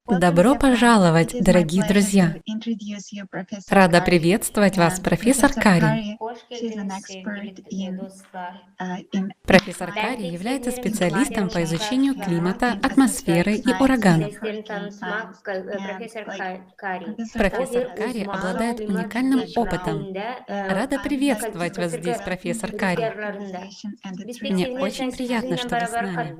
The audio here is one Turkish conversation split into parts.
Добро пожаловать, дорогие друзья! Рада приветствовать вас, профессор Кари. Hoş geldiniz sevgili dostlar. Профессор Кари является специалистом по изучению климата, атмосферы и ураганов. Seslerini tanıtmak Profesör Kari. Профессор Кари обладает уникальным опытом. Рада приветствовать вас здесь, профессор Кари. Мне очень приятно, что вы с нами.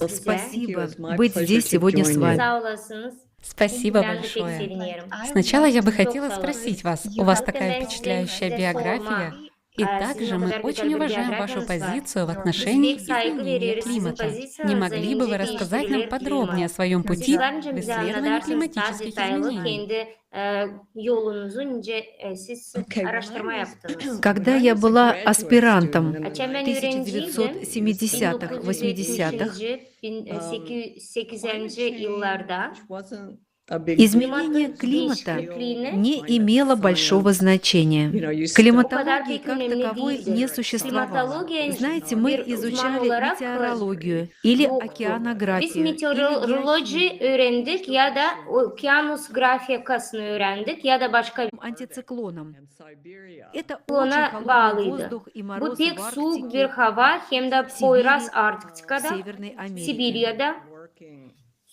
Спасибо быть здесь сегодня с вами. Sağ olasınız. Спасибо Ben de pek большое. seviniyorum. Сначала я бы хотела спросить вас, у вас такая впечатляющая биография, и также мы очень уважаем вашу позицию в отношении изменения климата. Не могли бы вы рассказать нам подробнее о своем пути в исследовании климатических изменений? Yolunuzu siz araştırma yaptınız. Когда я была аспирантом в Ben öğrenciydim. 1970-х, 80-х, 1980 yıllarda изменение климата не имело большого значения. Климатологии как таковой не существовало. Знаете, мы изучали метеорологию или Biz океанографию, meteoroloji öğrendik ya da okyanus grafikasını öğrendik ya da başka bir антициклоном. Это очень Ona холодный bağlıydı. воздух и Bu мороз pek в soğuk bir Арктике, hava hem de в Poyraz Сибири, Arktika'da, в Северной Америке. Sibirya'da,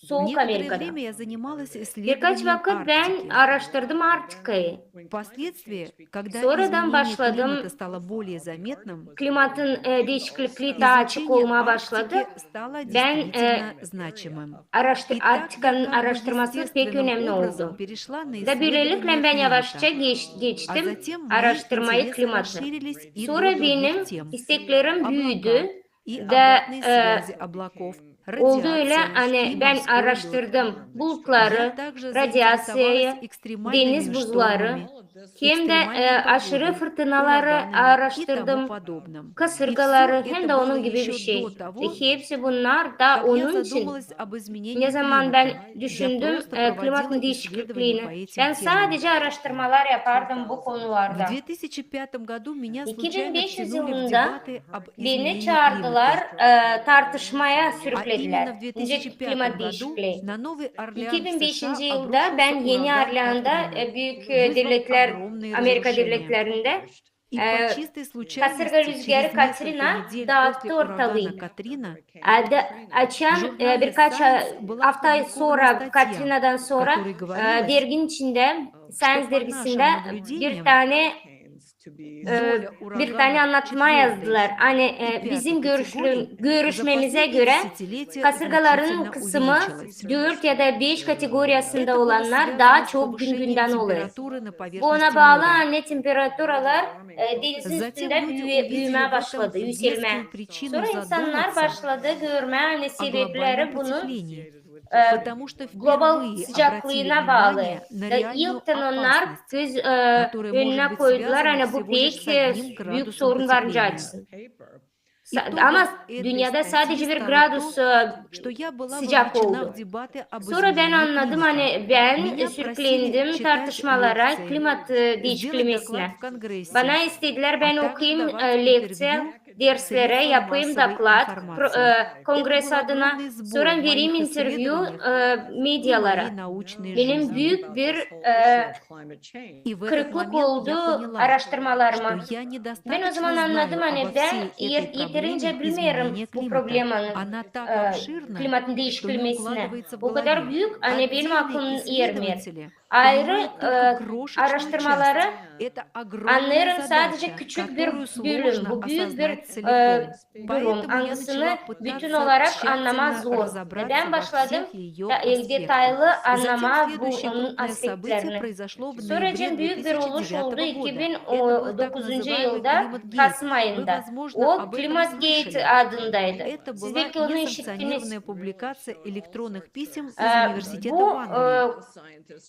Soğuk Некоторое Amerika'da. время я занималась Birkaç исследованием vakit ben Арктики. araştırdım Arktika'yı. Впоследствии, когда Sonradan изменение başladım. климата стало более заметным, Klimatın değişikliği daha açık изучение olmaya başladı. Арктики стало Ben действительно значимым. Arktika'nın как бы araştırması pek естественным önemli образом oldu. перешла на Ve böylelikle исследование ben yavaşça климата. А geçtim затем мои araştırmayı интересы klimatı. расширились и до Sonra benim других тем. isteklerim büyüdü И ve обратные связи облаков, oldu öyle радиация hani и ben морской лед. araştırdım bulutları, Я также radyasyayı, заинтересовалась экстремальными deniz buzları, штормами, hem de экстремальной aşırı погодой, fırtınaları ураганами и тому araştırdım, подобном. kasırgaları И всё hem это de было onun gibi bir еще şey. до того, Ve hepsi bunlar da как я onun için. задумалась об изменении Ne zaman климата. ben Я düşündüm просто проводила klimatın исследования değişikliğini, по этим ben темам. sadece araştırmalar yapardım bu В konularda. 2005 году меня случайно 2005 втянули в yılında debаты об beni изменении çağırdılar, климата. tartışmaya А sürüklediler. именно в Önce 2005 klimat году değişikliği. на Новый Орлеан в 2005 США yılda ben обрушился Yeni ураган Orlean'da Катрина, büyük вызвав devletler, огромные Amerika разрушения. devletlerinde И по e, чистой kasırga случайности, rüzgarı через несколько Katrina недель dağıttı после урагана ortalığı. Катрина, Açan в журнале birkaç Science была hafta опубликована sonra статья, Katrina'dan в sonra которой говорилось, derginin içinde Science по dergisinde нашим bir наблюдениям tane доля bir tane ураганов anlatma четвертой yazdılar. Hani и bizim пятой категорий за görüşmemize последние göre десятилетия kasırgaların значительно kısmı увеличилась. 4 ya da 5 kategorisinde Это было olanlar связано daha с çok gün повышением günden oluyor. температуры на Bu ona поверхности bağlı моря. anne temperaturalar denizin Затем üstünde люди увидели büyümeye в этом başladı, yükselme. вескую причину Sonra insanlar задуматься başladı görmeye hani о sebepleri глобальном bunun потеплении, потому что global впервые обратили sıcaklığına bağlı. внимание на Da реальную ilkten onlar опасность, göz которая может önüne быть koydular. связана Hani bu всего лишь pek с одним büyük градусом sorun varınca потепления. açsın. Итогом Ama этой dünyada статьи sadece bir стало gradus то, что я была sıcak вовлечена в oldu. дебаты об Sonra ben изменении anladım климата. hani ben Меня sürüklendim просили читать tartışmalara, лекции, klimat сделать değişikliğine. доклад в Конгрессе, Bana istediler ben а также okuyayım давать leksiye, интервью в derslere средствах yapayım массовой doklad, информации. Это kongres был adına, огромный сбор sonra в vereyim моих interview исследованиях и medyalara. моей научной Benim жизни. büyük bir И в этот kırıklık момент oldu я поняла, araştırmalarıma. что я Ben o zaman недостаточно anladım знаю hani обо ben всей этой yeterince проблеме bilmiyorum изменения bu климата. problemin Она так обширна, klimatın что не değişikliğine. укладывается в O kadar голове. büyük hani benim Отдельные aklım ermiyor. исследователи Ayrı понимают только крошечную araştırmaları часть. Это огромная anlarım sadece задача, küçük bir которую bölüm. сложно Bu büyük bir осознать целиком. durum. Поэтому я Algısını начала bütün пытаться olarak anlamak тщательно zor. разобраться Ben во başladım всех ее detaylı аспектах. Затем anlama bu следующее onun крупное событие aspektlerini. произошло в ноябре Sürecin büyük bir oluş oldu 2009 года. Это был так 2009 называемый yılda Климатгейт. Kasım Вы, ayında. возможно, O об этом Klimatgate слышали. adındaydı. Это Siz была belki onu işittiniz. несанкционированная публикация электронных писем из Ee, университета Bu в Англии,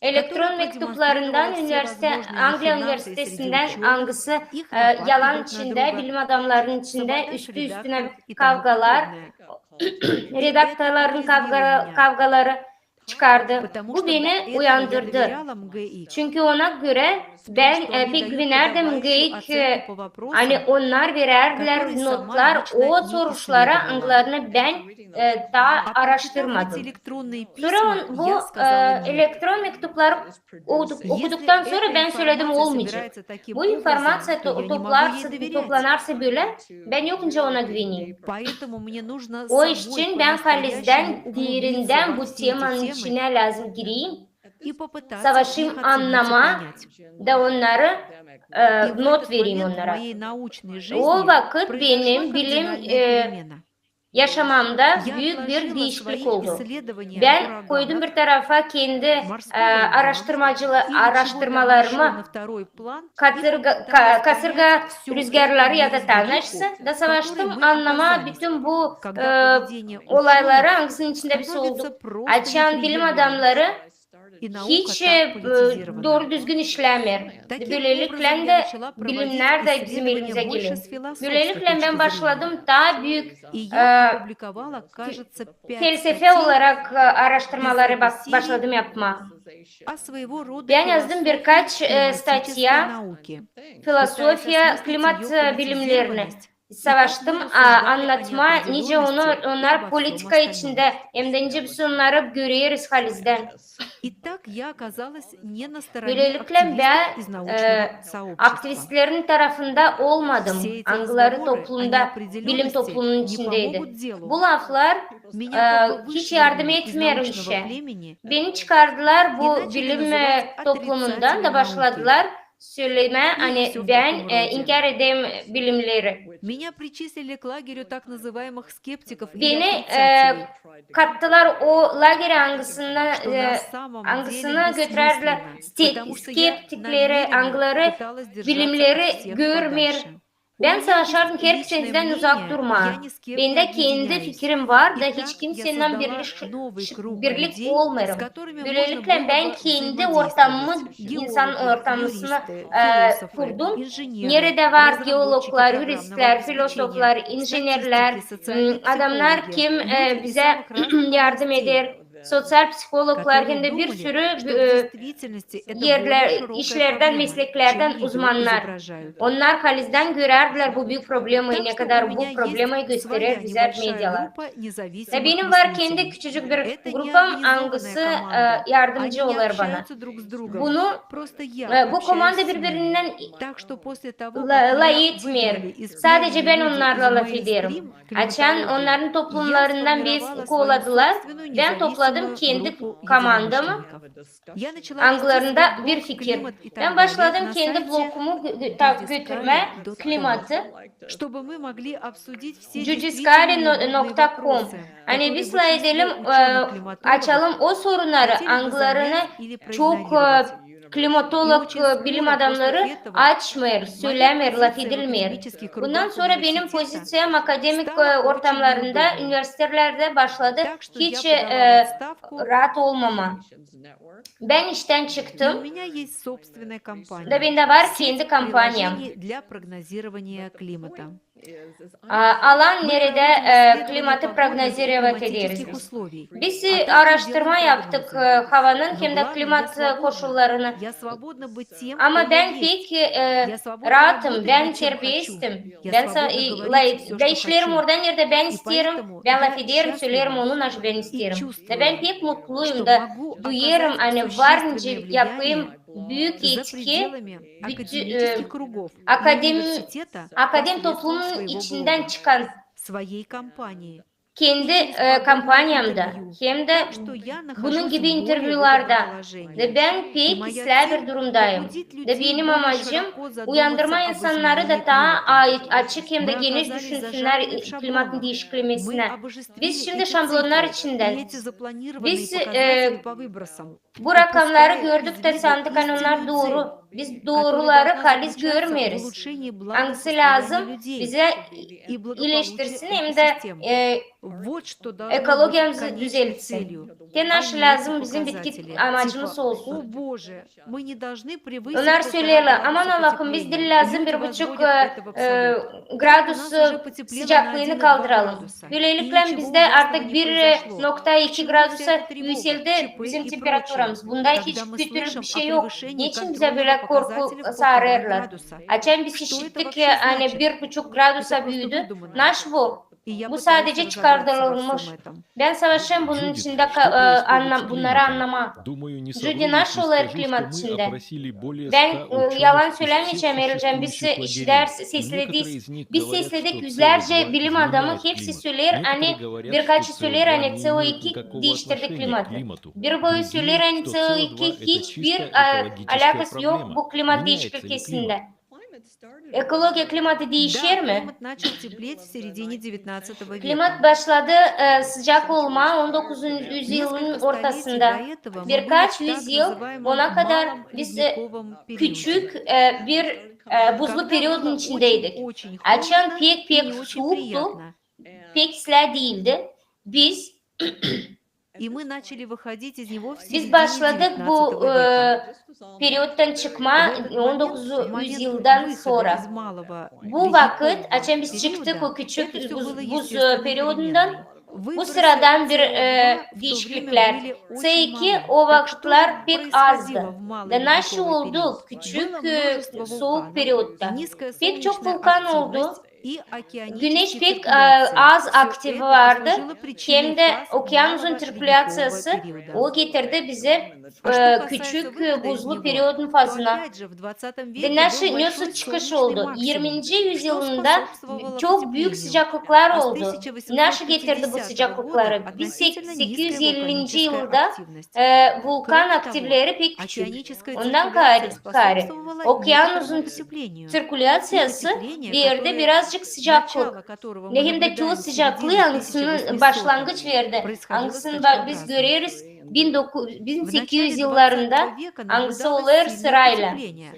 elektron которая mektuplarından продемонстрировала все возможные Anglia махинации среди Üniversitesi'nden ученых, angısı их нападки yalan друг на içinde, bilim друга, adamlarının içinde самодат üstü üstüne редакторов и тому kavgalar, подобное. И это redaktörlerin отрезвило меня. kavgaları, çıkardı. Потому Bu что до beni этого я uyandırdı. доверяла МГИК. Çünkü ona göre ben Что они pek дают güvenerdim подавающую GEIK, оценку по hani вопросам, onlar vererler которые сама notlar лично o не soruşlara исследовала. anılarını ben daha А прочитав эти araştırmadım. электронные Sonra письма, bu я сказала нет. elektron mektupları Если okuduktan sonra эта ben söyledim информация olmayacak. собирается таким Bu informasiya образом, то я не могу ей доверять. toplanarsa böyle ben yokunca ona güveneyim. Поэтому мне нужно O самой iş için ben Faliz'den, по-настоящему углубиться derinden во bu все эти temanın темы içine lazım gireyim. и попытаться их Savaşayım, оценить и anlama понять. da onları И в not этот vereyim момент в onlara. моей научной O жизни vakit произошла benim bilim кардинальная перемена. yaşamamda Я büyük bir отложила değişiklik свои oldu. исследования Ben ураганов, koydum bir tarafa kendi морского льда или чего-то araştırmalarımı, еще на второй план и kasırga попыталась понять всю rüzgarları эту ya da неразбериху, tanrıçısı da в которой savaştım мы anlama оказались, bütün bu когда поведение olayları ученых hangisinin içinde biz становится olduk. просто Açan bilim неприемлемым, adamları и наука hiç так политизирована. doğru düzgün işlemiyor. Таким Böylelikle образом, я de начала проводить bilimler de bizim elimize исследования больше geliyor. с философской Böylelikle точки ben зрения. başladım daha büyük И я опубликовала, кажется, 5 felsefe статей olarak araştırmaları başladım yapma. о своего рода Ben yazdım birkaç климатической statya, науке. filosofya, klimat bilimlerini savaştım, anlatma, nice onlar politika içinde, hem de nice biz onları görüyoruz Haliz'den. Итак, я оказалась не на стороне Böylelikle активистов ben из научного сообщества. aktivistlerin tarafında olmadım. Все эти Angıları разговоры о toplumda, bilim неопределенности toplumunun не içindeydi. помогут делу. Bu laflar Меня как бы hiç yardım вышвырнули из etmiyor научного işe. племени Beni çıkardılar и bu начали bilim называть toplumundan da отрицательной başladılar söyleme hani всё в ben таком роде. inkar edeyim bilimleri. Меня причислили к лагерю так называемых скептиков или Beni отрицателей, kattılar o lager angısına что на самом angısına деле götürdüler. бессмысленно, потому что я Skeptikleri, намеренно angıları, пыталась держаться bilimleri от всех görmüyor. подальше. Ben У меня savaşardım есть ki herkes lичное sizden мнение, uzak durma. я ни с кем не Bende kendi объединяюсь. fikrim var da И hiç так я kimseyle создала новый круг birlik людей, olmuyorum. с которыми можно Böylelikle было ben бы kendi взаимодействовать. ortamımı, insan Геологи, ortamısını юристы, философы, kurdum. инженеры, Nerede var разработчики geologlar, программного juristler, filozoflar, обеспечения, injenerler, статистики, социальные adamlar психологи, kim люди из bize самых разных yardım областей, eder, sosyal psikologlar, которые hem de bir думали, sürü что в действительности это более yerler, широкая işlerden, проблема, mesleklerden чем ее uzmanlar. изображают. Onlar Haliz'den görerdiler bu büyük problemayı, Так ne что у kadar меня bu problemayı есть gösterir своя bize небольшая medyalar. группа независимых Ve benim var kendi мыслителей. küçücük bir Это не grupam, организованная angısı команда. Они yardımcı не olur bana. общаются друг с другом. Bunu Просто я bu общаюсь komanda с nими. birbirinden Так что после того, la как меня etmiyor. выгнали из Sadece племени ben люди из onlarla laf mainstream ederim. Açan климатологии, onların я toplumlarından biz сформировала свою kovaladılar. собственную Ben topladım независимую kendi группу komandamı. единомышленников. Я начала вести Anglarında свой bir блог fikir. «Климат и так Ben далее» başladım на kendi сайте blogumu götürme judiskari.com, klimatı. чтобы мы могли обсудить все Judiskari.com. вопросы, Hani которые biz edelim, большинство ученых-климатологов açalım o sorunları, хотели бы anglarını замять или çok проигнорировать. klimatolog, bilim adamları açmıyor, söylemiyor, laf edilmiyor. Bundan sonra benim pozisyonum akademik ortamlarında, üniversitelerde başladı. Hiç rahat olmama. Ben işten И у çıktım меня есть собственная компания. ve bende var Сеть kendi kampanyam. приложений для прогнозирования климата. Alan Мы nerede проводим исследования klimatı погодных и prognozировать климатических ederiz. условий. Biz А также araştırma делаем yaptık прогнозы. havanın Но hem de главное, я klimat свободна. koşullarını. Я свободна быть тем, Ama кто я ben есть. pek Я свободна rahatım, работать ben над чем serbestim. хочу. Я Ben свободна говорить всё, что işlerim хочу. oradan yerde ben И isterim, поэтому ben laf я ederim, söylerim счастлива onu nasıl ben и isterim. Ve чувствую, ben pek mutluyum что da могу duyarım оказать hani существенное varınca влияние yapayım büyük за etki пределами академических кругов и akademi университета akadem посредством toplumunun своего içinden блога, çıkan своей компании. kendi kampanyamda hem de Так что я bunun нахожусь gibi в более interviewlarda выгодном положении. ve ben И pek моя işler цель bir durumdayım. побудить Ve людей benim более amacım широко uyandırma задуматься об insanları da изменении daha климата. açık hem de Мы geniş оказались düşünsünler зажатыми в klimatın шаблонах. değişiklemesine. Мы обожествили Biz şimdi эти şablonlar цифры и içinden эти запланированные biz показатели по выбросам, bu rakamları упуская gördük из de вида sandık hani onlar истинную doğru. цель, Biz которая doğruları должна halis заключаться в görmeriz. улучшении Hangisi благосостояния lazım людей bize и благополучия iyileştirsin hem de экосистем. Вот что должно быть Ekologiyamızı конечной düzeltsin. целью, Tenaş а не lazım эти bizim bitki показатели. amacımız Типа, о olsun. боже, мы не должны превысить Onlar 1,5 söylerler aman градуса Allah'ım biz потепления. değil lazım Люди 1,5 возводят это в абсолют. Так, у gradus нас уже потеплело на sıcaklığını 1,2 kaldıralım. градуса. И Böylelikle ничего bizde ужасного artık не произошло. К 1,2 чему вся gradusa эта тревога, yükseldi ЧП bizim и прочее? temperaturumuz. Bunda hiç Когда мы kötü слышим bir о şey yok. превышении Niçin bize контрольного böyle korku показателя в 1,5 sağırırlar? градуса? Açan biz Что это işittik ki вообще hani значит? 1,5 gradusa Это просто büyüdü. выдумано. Naş bu. И я Bu пытаюсь sadece разобраться во çıkartılmış. всем этом. Ben savaşım bunun Джудит, içinde что происходит с bunları климатом? anlama. Думаю, не Judy совру, naş если olur скажу, что klimat мы içinde. опросили более Ben 100 yalan ученых из всех söylemeyeceğim Ercan. Biz существующих işler лагерей. И sesledik. некоторые из них Biz говорят, sesledik что yüzlerce CO2 bilim adamı изменяет hepsi климат. söyler hani Некоторые говорят, birkaçı что söyler CO2 hani не имеет CO2 никакого değiştirdi отношения к klimatı. климату. Bir boyu söyler Другие, hani что CO2 CO2 это hiçbir чисто экологическая alakası yok проблема. bu klimat Меняется ли değişikliğinde. климат? Ekoloji klimatı değişir Да, mi? климат начал теплеть в середине 19 века. Klimat başladı sıcak olma 19. Несколько yüzyılın столетий ortasında. до этого мы были Birkaç в так yüzyıl называемом ona kadar малом biz ледниковом периоде. küçük bir buzlu Когда periyodun было içindeydik. очень Açan холодно pek и pek не очень soğuktu, приятно. pek silah değildi. Biz И мы начали выходить из него в Biz середине başladık 19 bu века. periyottan çıkma В этот момент, 19. в момент yüzyıldan выхода sonra. из малого Bu vakit, ледникового açan biz çıktık o периода, küçük это все было buz естественной periyodundan. переменной. Bu Выбросы sıradan bir CO2 в то время değişiklikler. были очень C2 малы. o Так что vakitler pek azdı. происходило в малый Ve nasıl ледниковый oldu период? küçük Было множество soğuk вулканов, periyotta. низкая Pek çok солнечная vulkan oldu. активность и Güneş океанические pek циркуляции. az Всё aktif это vardı. послужило причиной Hem de фаз okyanusun малого sirkülasyası ледникового периода. o getirdi bize А что касается küçük выхода из buzlu него, periyodun то fazına. опять же в 20 Ve веке nasıl был nasıl большой çıkış солнечный oldu? максимум, 20. что yüzyılında способствовало çok büyük потеплению. sıcaklıklar А с oldu. Nasıl getirdi bu 1850 года sıcaklıkları? Biz относительно низкая 850 вулканическая yılda активность. vulkan Kроме того, aktivleri pek küçük. океаническая Ondan циркуляция gayri способствовала okyanusun некоторому потеплению. И sirkülasyası потепление, bir yerde которое, birazcık sıcaklık. начало которого мы Nehimde çoğu наблюдаем в sıcaklığı середине hangisinin 1800-х, başlangıç verdi. происходило Hangisini biz скачкообразно. görüyoruz В 1800 начале 20 yıllarında века hangisi наблюдалось olur сильное sırayla. потепление.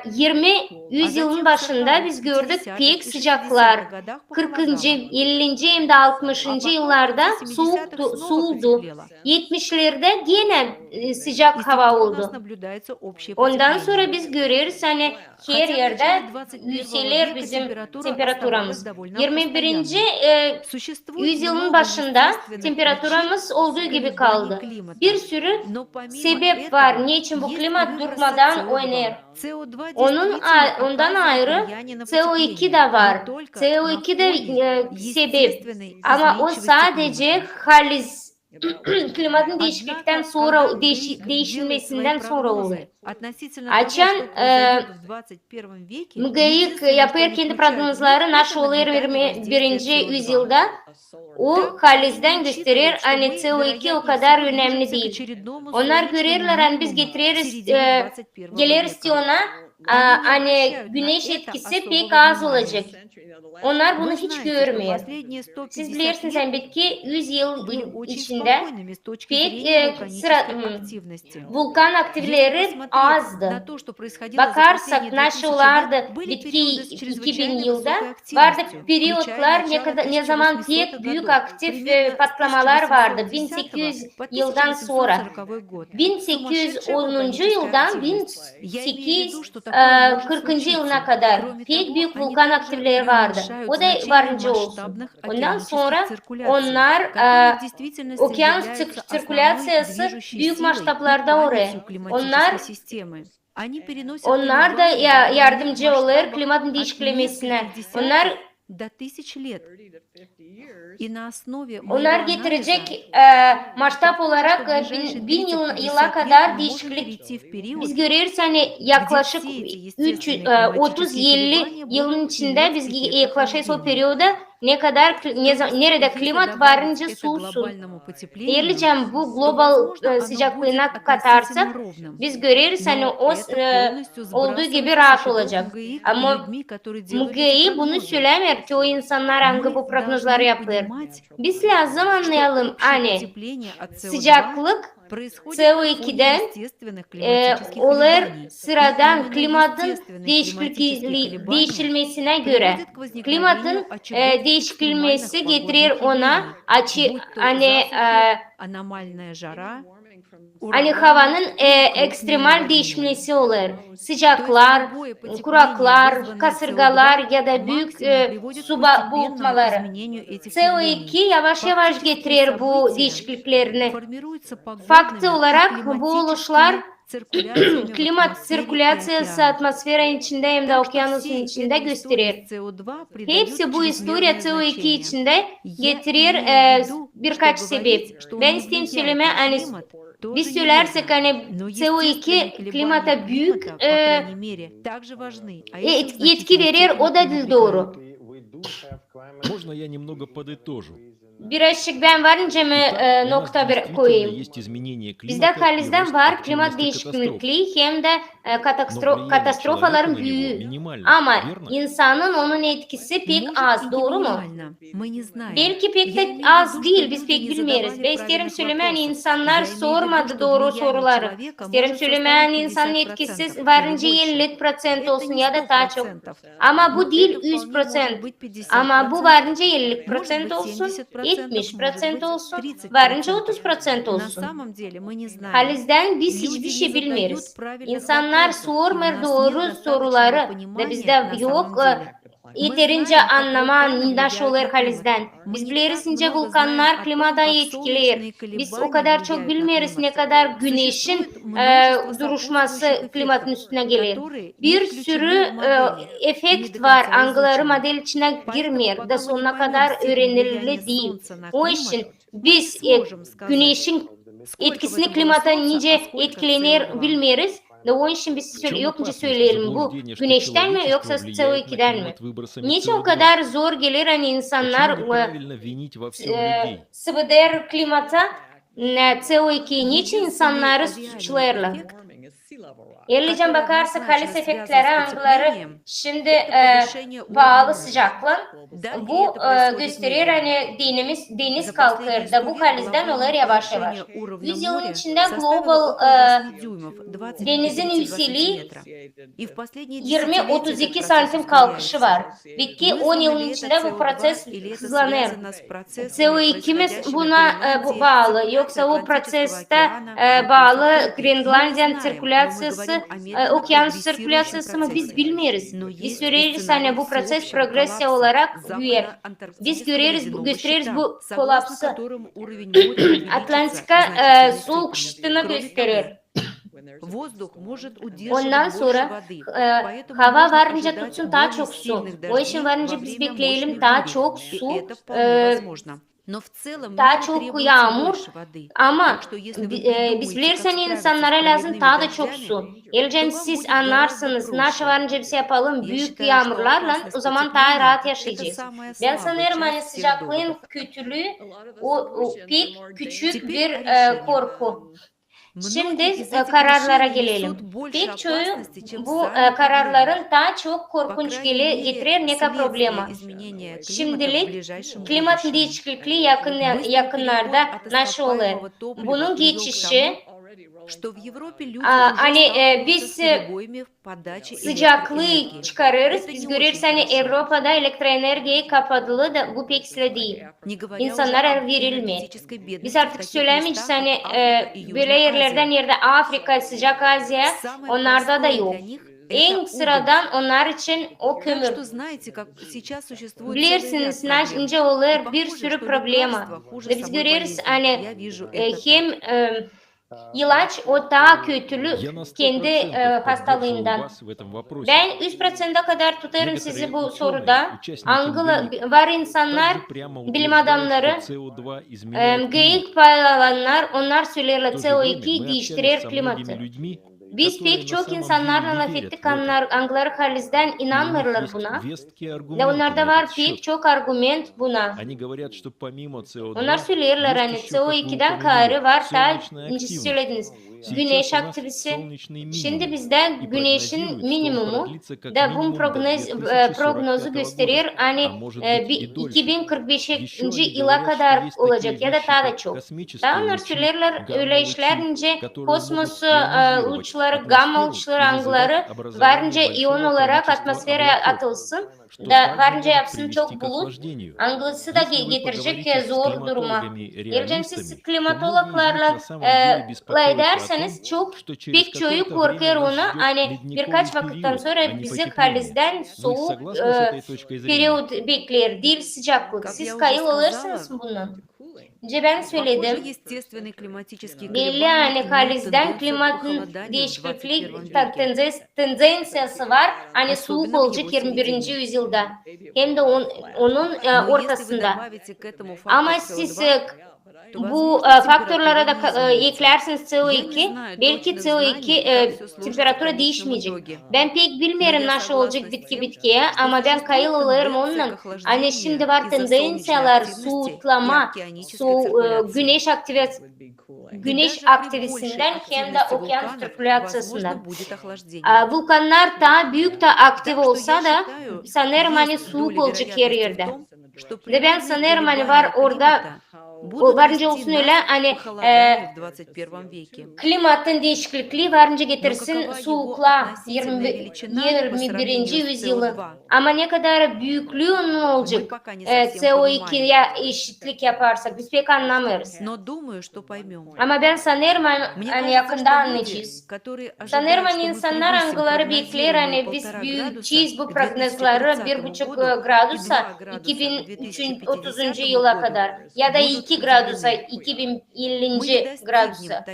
20 А yüzyılın затем в başında 40-х, biz gördük 50-х pek и sıcaklar. 60-х годах 40. похолодало. 50. hem de 60. А потом в yıllarda конце 70-х снова soğudu. потеплело. 70'lerde yine И sıcak с тех hava пор у нас oldu. наблюдается общее Ondan потепление. sonra biz görüyoruz hani her Хотя в yerde начале 21 yükselir века bizim температура temperaturamız. оставалась довольно 21. постоянной. Sуществует yüzyılın много başında естественных temperaturamız причин olduğu gibi колебаний kaldı. климата. Bir sürü Но помимо sebep var. этого, Niçin bu есть klimat выбросы durmadan CO2. oynar? CO2 Ondan действительно ayrı оказывает влияние на CO2 потепление, de var. но только на CO2 de фоне sebep. естественной Ama o изменчивости sadece климата. haliz klimatın değişiklikten Однако, sonra когда ГАИК делает değişilmesinden свои sonra olur. прогнозы относительно того, Açan что произойдет в 21 веке, MGIK единственное, yapıyor что они kendi включают в них, prognozları nasıl это olur нагнетание воздействия 21. CO2. yüzyılda o Так, halizden они gösterir учитывают, что hani мы, CO2 o вероятнее kadar всего, önemli движемся к değil. очередному Onlar солнечному görüyorlar hani biz минимуму в getiririz середине 21 geliriz века. diye ona Они не hani обращают на güneş это etkisi особого pek az внимания. olacak. Onlar bunu Вы hiç знаете, что görmüyor. последние Siz 150 bilirsiniz лет elbette 100 yıl были очень içinde спокойными с точки pek зрения вулканической активности. vulkan Если aktivleri посмотреть на azdı. то, что происходило за Bakarsak последние 2000 nasıl лет, olardı были bitki периоды с 2000 чрезвычайно yılda высокой vardı активностью, включая periyotlar начало ne zaman 1800-х pek büyük годов. aktif Примерно с patlamalar vardı 1810 1800 по yıldan sonra. 1840 год. 1810 Сумасшедшая вулканическая yıldan активность. Я имею в виду, что такое может 1840 yılına случиться. kadar Кроме pek того, büyük они vulkan также aktivleri vardı. преуменьшают O da значение varıncı olsun. масштабных Ondan океанических sonra циркуляций, onlar которые в действительности okyanus являются основной sirkülasyası движущей büyük силой и maçtaplarda oraya. памятью Onlar климатической системы. Они переносят onlar da колебания в временных yardımcı olur масштабах klimatın от değişiklemesine. нескольких десятков Onlar до тысяч лет. И на основе Onlar моего getirecek анализа maçtap похоже, olarak что в ближайшие 1000 30-50 yıla лет kadar мы можем değişiklik перейти в период, biz görüyoruz hani yaklaşık все эти 300, естественные 30-50 климатические колебания yılın будут içinde иметь biz эффект yaklaşıyoruz o охлаждения. periyoda ne kadar nerede Если klimat добавить varınca это soğusun. глобальному потеплению, Değerlicem bu то, global возможно, оно будет sıcaklığına относительно katarsak ровным. biz görüyoruz hani Но o это полностью olduğu gibi сбрасывается со rahat счетов olacak. МГИК и Ama людьми, которые делают эти MGI bunu прогнозы. söylemer ki o insanlar hangi bu Мы prognozları должны yapıyor. понимать, Biz lazım что anlayalım общее hani потепление от CO2 sıcaklık происходит на фоне CO2'den естественных климатических Onlar колебаний. sıradan Именно klimatın естественные климатические колебания değişilmesine göre приводят к возникновению klimatın очагов değişilmesi экстремальных getirir погодных ona явлений, будь то hani засухи, аномальная жара, hani ураганы havanın или крупные ekstremal наводнения. değişmesi olur. То есть Sıcaklar, любое потепление, kuraklar, вызванное kasırgalar CO2, ya da büyük максимум приводит к su постепенному bulutmaları. изменению этих CO2 явлений. yavaş yavaş Фактические getirir bu события değişikliklerini. формируются Faktı погодными и olarak bu oluşlar климатическими циркуляциями в klimat атмосфере и sirkülasyası океанах. atmosferin içinde hem de Так что okyanusun всей içinde этой истории gösterir. с CO2 придает Hepsi bu historia чрезмерное CO2 значение. içinde Я getirir имею в виду, что birkaç sebep. говорить, что он Ben не isteyeyim влияет söyleme на hani климат, тоже biz söylersek неверно. hani Но CO2 естественные колебания klimata büyük климата, по крайней мере, также важны, а этим в yetki значительной verir, степени o da doğru. пренебрегают. Можно я немного подытожу? Birazcık ben varınca mı Итак, у нас nokta bir действительно koyayım. есть изменение Bizde климата и halizden рост var klimat активности катастроф. değişikliği hem de Но влияние человека katastrofaların на него büyüğü. минимально, Ama верно? insanın onun etkisi pek Может, и az, не doğru mu? минимально, мы не знаем. Belki pek Я de имею в az виду, что değil, biz люди pek не bilmiyoruz. задавали Ben isterim правильных söylemeyen вопросов. insanlar Я имею в виду, sormadı что doğru влияние soruları. человека İsterim может söylemeyen составить insanın 50% etkisi или varınca больше. 50% Это olsun не ya da daha çok. 100%, Ama но bu değil это вполне может 100%. быть 50%, Ama bu varınca может 50% быть olsun, 70%, может 70% быть olsun, 30%. varınca 30% На olsun. самом деле мы не знаем. Halizden biz Люди hiçbir не şey bilmiyoruz. задают правильных İnsanlar вопросов, и у sormuyor нас нет doğru достаточного soruları da понимания bizde на самом yok. деле. Мы Yeterince знаем, как anlama вулканы nasıl влияют olur на климат. halizden. Мы Biz не biliriz так ince много знаем vulkanlar о том, klimada как etkiler. солнечные Biz o колебания kadar çok влияют на bilmiyoruz климат. ne kadar güneşin Существует множество duruşması сопутствующих klimatın эффектов, üstüne gelir. которые не Bir включены sürü в модели и не efekt до var, конца algıları изучены. model içine Поэтому, girmiyor пока da мы не sonuna поймем kadar степень влияния öğrenilirli değil. Солнца на O климат, için мы не biz сможем сказать, güneşin сколько в etkisini этом было klimata Солнца, nice а сколько etkilenir CO2. bilmiyoruz. Da o için biz В чем yok önce опасность söyleyelim bu заблуждения, что güneşten mi человечество yoksa влияет на CO2'den mi? климат выбросами Niçin o CO2? kadar zor gelir hani insanlar Почему неправильно винить во всем людей? sıvıdır klimata CO2 niçin Единственный insanları реальный suçlarlar? эффект, Yerlicen который bakarsak однозначно halis связан efektleri с angıları потеплением, şimdi это повышение уровня bağlı моря. sıcaklık. Да, и Bu это proисходит gösterir медленно. hani deniz За последние kalkır da 100 bu лет halizden olur глобальное yavaş yavaş. повышение уровня 100 yılın моря içinde составило global около 8 дюймов, 20-30 denizin сантиметров. yüksekliği И в последние 20-32 десятилетия этот santim процесс kalkışı var. ускоряется. Bitki 10 Вызвано yılın ли это içinde bu CO2 proses или это hızlanır. связано с процессами, CO2'miz происходящими в buna Гренландии, bağlı. циркуляции Yoksa o Атлантического proseste океана, bağlı мы не Grenlandiyan знаем, но мы sirkülasyası, говорим о медленно okyanus прогрессирующем sirkülasyası ama biz процессе. bilmiyoruz. Но Biz есть и söyleriz сценарий hani bu proses всеобщего progresya коллапса olarak büyür. Biz западно-антарктического göreriz, ледяного gösteririz щита, bu согласно kolapsı. которому уровень моря увеличится в Atlantika значительной soğuk степени. şıttığını Кроме gösterir. того, воздух может Ondan удерживать больше sonra воды, поэтому hava можно varınca ожидать tutsun daha более çok su. сильных O için дождей varınca во biz время bekleyelim мощных daha бурь. çok И su, это вполне возможно. Но в целом daha миру çok требуется yağmur. больше воды. Ama Так что если вы biz придумаете, как bilirsen справиться с insanlara lazım проливными daha da çok дождями, su. то Geleceğin вам siz будет гораздо anlarsınız. Naşa проще. varınca biz yapalım Я büyük считаю, что yağmurlarla опасность o zaman daha rahat потепления – это yaşayacağız. самая Ben слабая sanırım hani часть всех sıcaklığın доводов. kötülüğü o pek küçük Теперь bir о решениях. korku. Şimdi Многие из этих kararlara решений gelelim. несут больше Pek çoğu опасности, чем bu сами проблемы. kararların daha çok По korkunç крайней мере, getirir neka следствие problema. изменения климата в Şimdilik ближайшем klimat будущем. değişikliği Быстрый yakınlarda переход от nasıl olur? ископаемого топлива Bunun привел к geçişi тому, что в Европе люди уже hani сталкиваются biz с перебоями в подаче sıcaklığı электроэнергии. çıkarırız. Это Biz не görürüz очень hani хорошо. Avrupa'da elektroenerjiyi kapatılı da bu pek sıra değil. Не говоря уже İnsanlara об verilmiyor. энергетической Biz бедности в artık таких söylemeyeceğiz местах, hani как Африка и böyle Южная yerlerden Азия. yerde Afrika, Sıcak Asya Самое onlarda da простое yok. для них – En это уголь. sıradan onlar için o Так kömür. что знаете, как сейчас sуществует целый ряд Bilirsiniz naş проблем. ince И olur bir похоже, sürü что problema. лекарства хуже Ve biz собой görüyoruz болезни. hani Я вижу это так. hem ilaç o daha kötülü Я на 100% kendi поддерживаю hastalığından. вас в этом вопросе. Ben 100%'a kadar tutarım sizi Некоторые bu ученые, soruda. участники Angılı Nobel'я, var insanlar, также прямо bilim утверждают, adamları, что CO2 изменяет климат. geyik paylaşanlar, onlar söylerler В то же время CO2 мы общались değiştirir со многими klimatı. людьmi, Biz которые pek на çok самом insanlarla деле laf не верят ettik в это. angları halizden И у них inanmırlar есть buna. веские Ve аргументы onlarda на var этот pek счет. çok argüment buna. Они говорят, что помимо Onlar CO2 söylerler есть hani еще, как вы CO2'den упомянули, karı var da солнечная incisi активность. söylediniz. güneş aktivisi. Şimdi bizde güneşin minimumu da bu prognozu gösterir. Hani 2045 yıla kadar olacak ya da daha da çok. Daha onlar söylerler öyle işlerince kosmos uçları, gamma uçları angları varınca iyon olarak atmosfere atılsın. Da varınca yapsın çok bulut. Anglısı da getirecek zor duruma. Geleceğim siz klimatologlarla ederseniz pek çoğu korkuyor ona. Hani birkaç vakitten sonra bizi halizden soğuk periyod bekler. Değil sıcaklık. Siz kayıl alırsınız mı bundan? Önce ben söyledim. Belli yani halizden klimatın değişiklik tendensiyası var. Hani soğuk olacak 21. yüzyılda. Hem de onun ortasında. Ama siz bu faktörlere de eklersiniz CO2. Belki CO2 temperatura değişmeyecek. Ben pek bilmiyorum nasıl olacak bitkiye ama ben kayıl alırım ondan. Hani şimdi var tendensiyalar soğutlama, güneş aktivisinden hem de okyanus sirkülasyasından. Vulkanlar da büyük de aktif olsa da sanırım hani soğuk olacak her yerde. Ve ben sanırım hani var orada varınca olsun öyle hani klimatın değişikliği varınca getirsin soğukla 21. yüzyılı. Ama ne kadar büyüklüğü onun olacak CO2'ye eşitlik yaparsak biz pek anlamıyoruz. Ama ben sanırım hani yakında anlayacağız. Sanırım hani insanlar angıları bekler hani biz büyüteceğiz bu prognozları 1,5 gradusa 2030. yıla kadar ya da 2 gradusa 2050. gradusa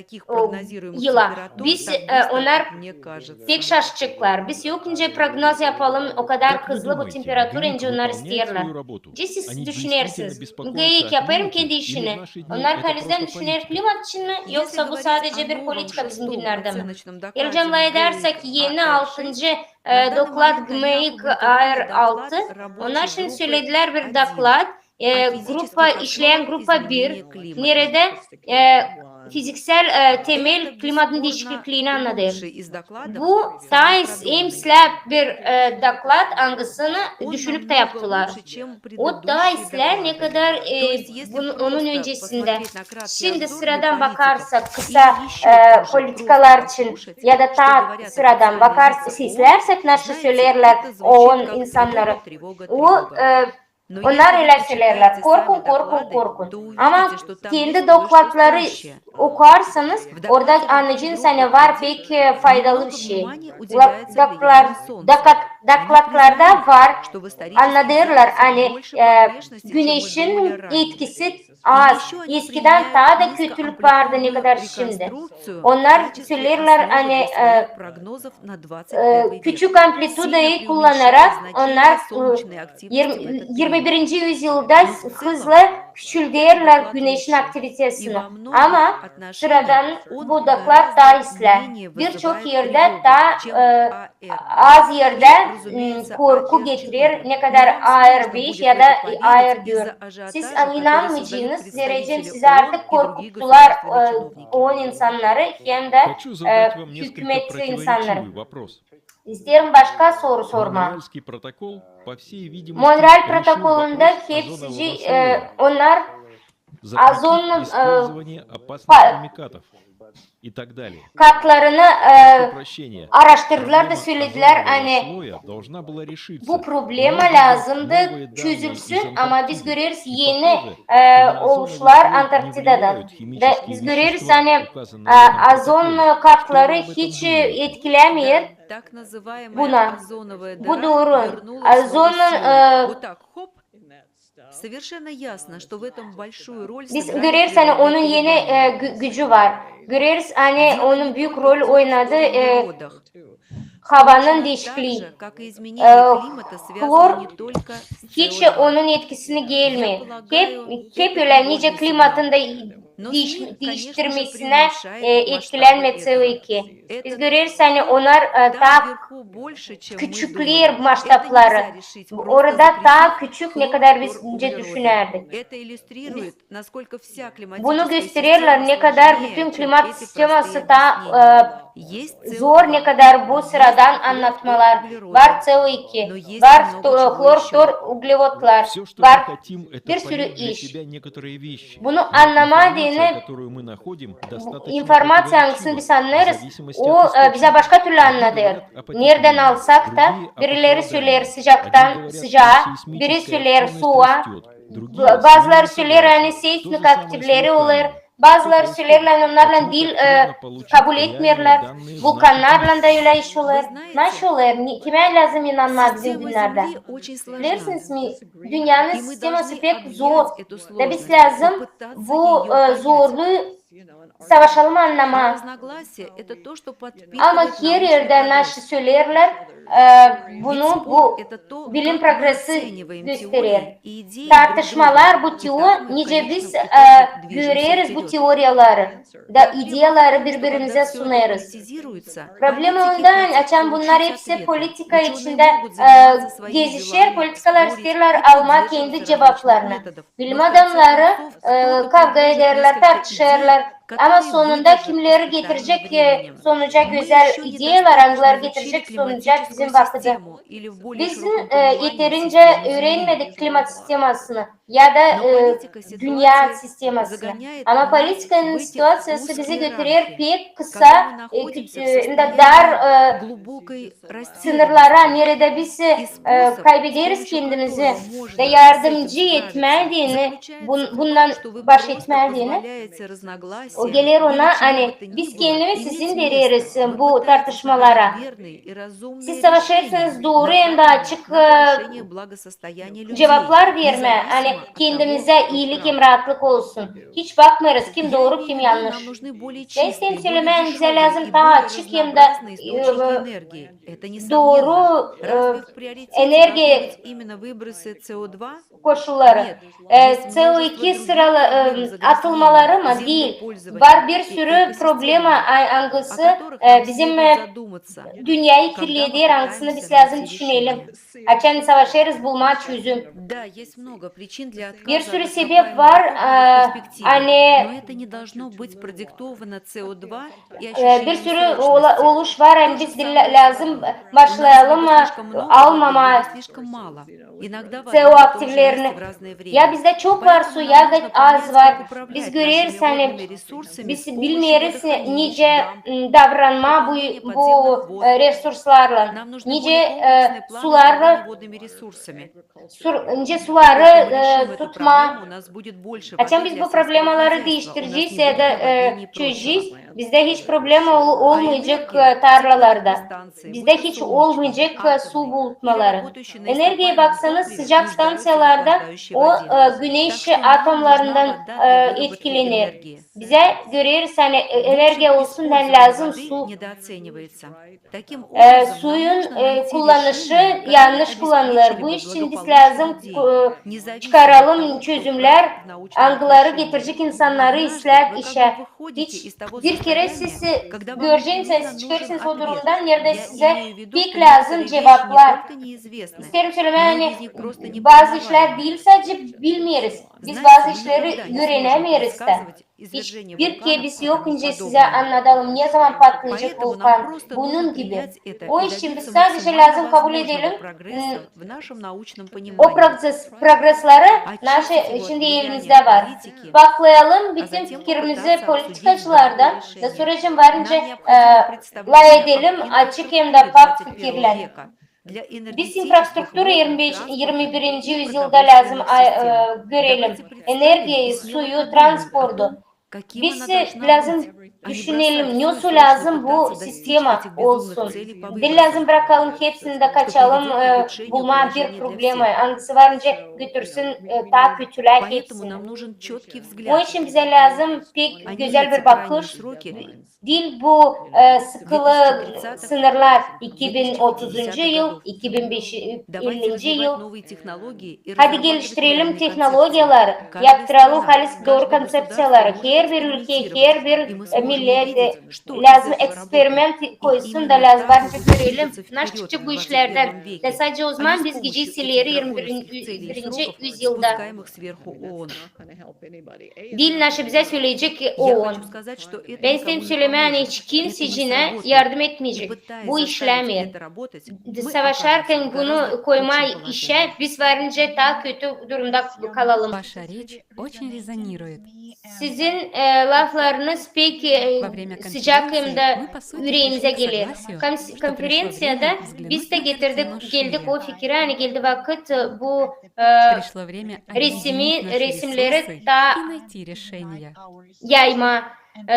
yıla. Biz onlar pek şaşacaklar. Biz yok ince prognoz yapalım o kadar hızlı bu temperatur ince onlar isterler. Siz düşünürsünüz. Geyik yaparım kendi işini. Onlar halizden düşünür klimat için mi yoksa bu sadece bir politika bizim günlerde mi? Geleceğimle edersek yeni 6. doklad GMEIC AR6 onlar şimdi söylediler bir doklad. İşleyen grupa 1 nerede fiziksel temel klimatın değişikliğini anladı. Bu en slab bir doklad angısını düşünüp de yaptılar. O daha ne kadar onun öncesinde. Şimdi sıradan bakarsak kısa politikalar için ya da ta sıradan bakarsak izlersek nasıl söylerler o insanları. Onlar öyle söylerler. Korkun. Ama kendi dokladları okursanız orada anlayacağınız hani var pek faydalı bir şey. Dokladlarda var anladırlar hani güneşin etkisi az. Eskiden daha da kötülük vardı ne kadar şimdi. Onlar söylerler hani küçük amplitudayı kullanarak onlar 21. yüzyılda hızla küçültürler güneşin aktivitesini. Ama sıradan bu doklar daha isler. Birçok yerde daha az yerde korku getirir. Ne kadar AR5 ya da AR4. Siz inanmayacağınız derece size artık korkuttular o insanları hem de hükümet insanları. İsterim başka soru sorma. Montreal protokolünde hepsi onlar azon katlarını araştırdılar da söylediler hani bu problema lazımdı çözülsün ama biz görüyoruz yeni oluşlar Antarktida'dan. Biz görüyoruz hani azon katları hiç etkilemiyor buna. Bu doğru. Biz görüyoruz hani onun yeni gücü var. Görüyoruz hani onun büyük rol oynadı havanın değişikliği. Klor hiç onun etkisini gelmiyor. Hep öyle nice klimatın da Но СМИ, конечно же, değiştirmesine преуменьшает масштабы etkilenme этого. CO2. Biz Это görüyoruz hani onlar там daha вверху больше, чем мы küçükler думали. Это maçtapları. нельзя решить, просто Orada daha запретив küçük ne kadar biz önce хлорфторуглероды. düşünerdik. Это иллюстрирует, насколько вся Bunu климатическая gösterirler ne система kadar сложнее, bütün чем klimat эти sisteması простые da объяснения. Есть zor ne CO2, kadar bu есть sıradan anlatmalar. хлорфторуглероды, Var CO2, но есть var и много чего klorftor еще. ugleotlar, Все, что var мы хотим, это bir sürü понять для iş. себя некоторые вещи. Bunu Но anlama информация, adına которую мы naходим, достаточно informasyasını противоречива biz в anlarız. зависимости O от bize источника. başka türlü Одни anlatır. говорят о Nereden потеплении, alsak da другие о birileri söyler похолодании. Один sıcaktan говорят, что sıcağa, biri сейсмическая söyler активность soğuğa, растет, другие с bazıları ним не söyler hani согласны. То же seismik самое с aktivleri olur. вулканами. Что Bazıları происходит? söylerler onlarla Почему dil так трудно получить kabul реальные etmiyorlar. данные в наших Vulkanlarla da öyle iş olur. Вы знаете, Nasıl olur? Kime lazım inanma bizim система günlerde? Земли очень сложна. Bilirsiniz mi? Dünyanın И мы sistemi должны pek zor. объять эту Ve biz сложность, lazım попытаться bu ее понять. zorluğu savaşalım А anlama. разногласие– это то, что Ama подпитывает her научный yerde прогресс. nasıl söylerler Ведь bunu спор bu – это то, bilim как мы progresi оцениваем gösterir. теории и идеи друг друга, Tartışmalar bu и teori, так мы в nice конечном biz итоге движемся göreriz bu вперед. teoriyaları da Проблема в ideyaları том, что birbirimize когда все это sunarız. политизируется, Problem политики ondan хотят açan bunlar получить hepsi ответы. politika Ученые içinde могут zaниматься своими gezişir, делами, politikalar спорить isterler и alma kendi придерживаться различных cevaplarını. методов. Bilim Но в конце adamları концов кто-то kavga предложит ederler, несколько tartışırlar. идей, Ama которые sonunda выдержат kimleri испытание getirecek временем. sonuca Мы güzel еще ideyalar, недостаточно angılar изучили getirecek sonuca bizim климатическую vakıda. систему или в более Biz широком понимании yeterince систему Земли. öğrenmedik klimat sistemasını ya da Но политика dünya ситуации sistemasını. загоняет Ama нас politikanın в эти situasiyası bizi узкие götürür рамки, pek когда kısa, мы находимся в dar состоянии глубокой sınırlara, растерянности. nerede biz И способ, с kaybederiz помощью kendimizi которого можно ve с этим yardımcı справиться, etmediğini, заключается в bundan том, что вы baş просто etmediğini, позволяете o разногласиям gelir или ona чему hani бы то ни biz было kendimiz иметь sizin место. veririz Вы bu пытаетесь tartışmalara. находить верные и разумные Siz решения, savaşırsınız doğru hem de направленные açık на повышение благосостояния людей, cevaplar verme. Hani независимо от того, kendimize кто iyilik прав. hem rahatlık olsun. Hiç bakmıyoruz kim Я doğru имею kim в виду, yanlış. нам нужны более Ya чистые, isteyim более söylemen bize дешевые lazım и daha более açık hem de разнообразные источники энергии. Это nесомненно. doğru Разве в приоритете enerji должны быть именно выбросы СО2? koşulları. Нет, есть множество CO2 других sıralı проблем atılmaları mı загрязнения, değil. землепользования Var bir и sürü problema экосистемы, о angısı которых нам bizim следует задуматься, dünyayı когда мы kirlediği angısını пытаемся biz lazım найти düşünelim. решение. Açan savaşırız bulma çözüm. Да, есть много причин для Bir отказа sürü от sebep ископаемого var. топлива в перспективе, Hani но это не должно быть продиктовано СО2 и bir ощущением sürü срочности. oluş var. То Hani же biz самое с lazım водой. У нас başlayalım либо слишком много воды, almama либо слишком мало. Иногда вода CO на том же aktiflerini. месте в разное время. Ya bizde çok var su Поэтому ya нам da нужно az понять, var. как Biz управлять görüyoruz нашими hani водными ресурсами biz с помощью bilmiyoruz водохранилищ, nice дамб, davranma пополнения bu подземных вод. resurslarla. Нам нужны Nice более комплексные планы suları управления водными ресурсами. nice Как suları только мы решим эту tutma. проблему, у нас будет больше воды Açan biz для bu сельского problemaları хозяйства, у нас değiştireceğiz не ya будет da наводнений и çözeceğiz. прочего. Bizde hiç problem А olmayacak энергия, tarlalarda. теплоэлектростанции, Bizde будь то hiç солнечные, olmayacak su атомные или bulutmaları. работающие на Enerjiye ископаемом baksanız топливе, sıcak нуждаются в stansiyalarda охлаждающей o воде. güneş Так что нам нужна atomlarından вода для выработки etkilenir. энергии. Bize görüyoruz hani enerji В общем, olsun den использование lazım воды su. недооценивается. Таким образом, нам Suyun нужно найти kullanışı решения, которые yanlış kullanılır. обеспечили Bu бы için biz благополучие lazım людей, независимо от çıkaralım того, кто çözümler, прав в научном algıları отношении. getirecek insanları Однажды isler вы как işe. бы выходите Hiç из того bir kere состояния, siz когда вам göreceksiniz, непременно siz нужен çıkarsınız o ответ. durumdan yerde Я size имею в виду, pek что lazım некоторые вещи не cevaplar. только неизвестны, İsterim söylemeye многие hani из них просто bazı işler непознаваемы. değil sadece bilmiyoruz. Biz Знаете, bazı мы işleri никогда не сможем öğrenemiyoruz da. предсказывать Hiç извержение bir вулканов kebis и yok тому önce size подобное. anlatalım ne zaman patlayacak Поэтому нам volkan. просто нужно Bunun gibi. принять это O и için biz добиться sadece максимально lazım kabul возможного edelim. прогресса в нашем научном O понимании. progresları Очистить его от şimdi влияния elimizde var. политики, Baklayalım а bütün затем fikrimizi попытаться обсудить politikacılarda здравые ve решения. sürecin Нам varınca необходимо представление lay об edelim açık hem de инфраструктуре pak 21 fikirler. века для Biz энергетических, infrastruktürü водных, 25, транспортных 21. и yüzyılda lazım продовольственных систем. görelim. Давайте представим и Enerjiyi, смело suyu, подумаем о transportu. том, каким Biz она должна lazım быть, а не düşünelim бросать ne все и olsun срочно lazım bu пытаться достичь sistema этих безумных olsun. целей по Bir lazım выбросам, bırakalım hepsini de что kaçalım приведет к ухудшению bulma bir положения для problemi. всех. Hangisi varınca götürsün daha kötüler Поэтому hepsini. нам нужен четкий Bu взгляд, için bize lazım pek а не güzel эти bir крайние bakış. сроки Değil bu sıkılı 2030-х, sınırlar 2030. 2050-х yıl, годов. 2050 Давайте развивать yıl. новые технологии и Hadi разрабатывать geliştirelim реальные концепции. teknolojileri, Каждая yaptıralım страна, halis doğru каждое konsepsiyaları. государство может Her her bir ülke, her bir millet lazım eksperiment koysun da lazım. Bence görelim. Nasıl çıkacak bu işlerden. Ve sadece o zaman biz gecesileri 21. yüzyılda dil naşı bize söyleyecek o. Ben istedim söylemeye hiç kimsecine yardım etmeyecek. Bu işlemir. Savaşarken bunu koyma işe biz varınca daha kötü durumda kalalım. Ваша речь очень резонирует. Sizin laflarınız pek Во время sıcak hem конференции de мы, по сути, yüreğimize пришли к gelir. согласию, что пришло Konferansiyada время biz de взглянуть geldik на o fikre, hani geldi vakit bu Пришло время resmi объединить наши resimleri ресурсы daha и найти решения. yayma,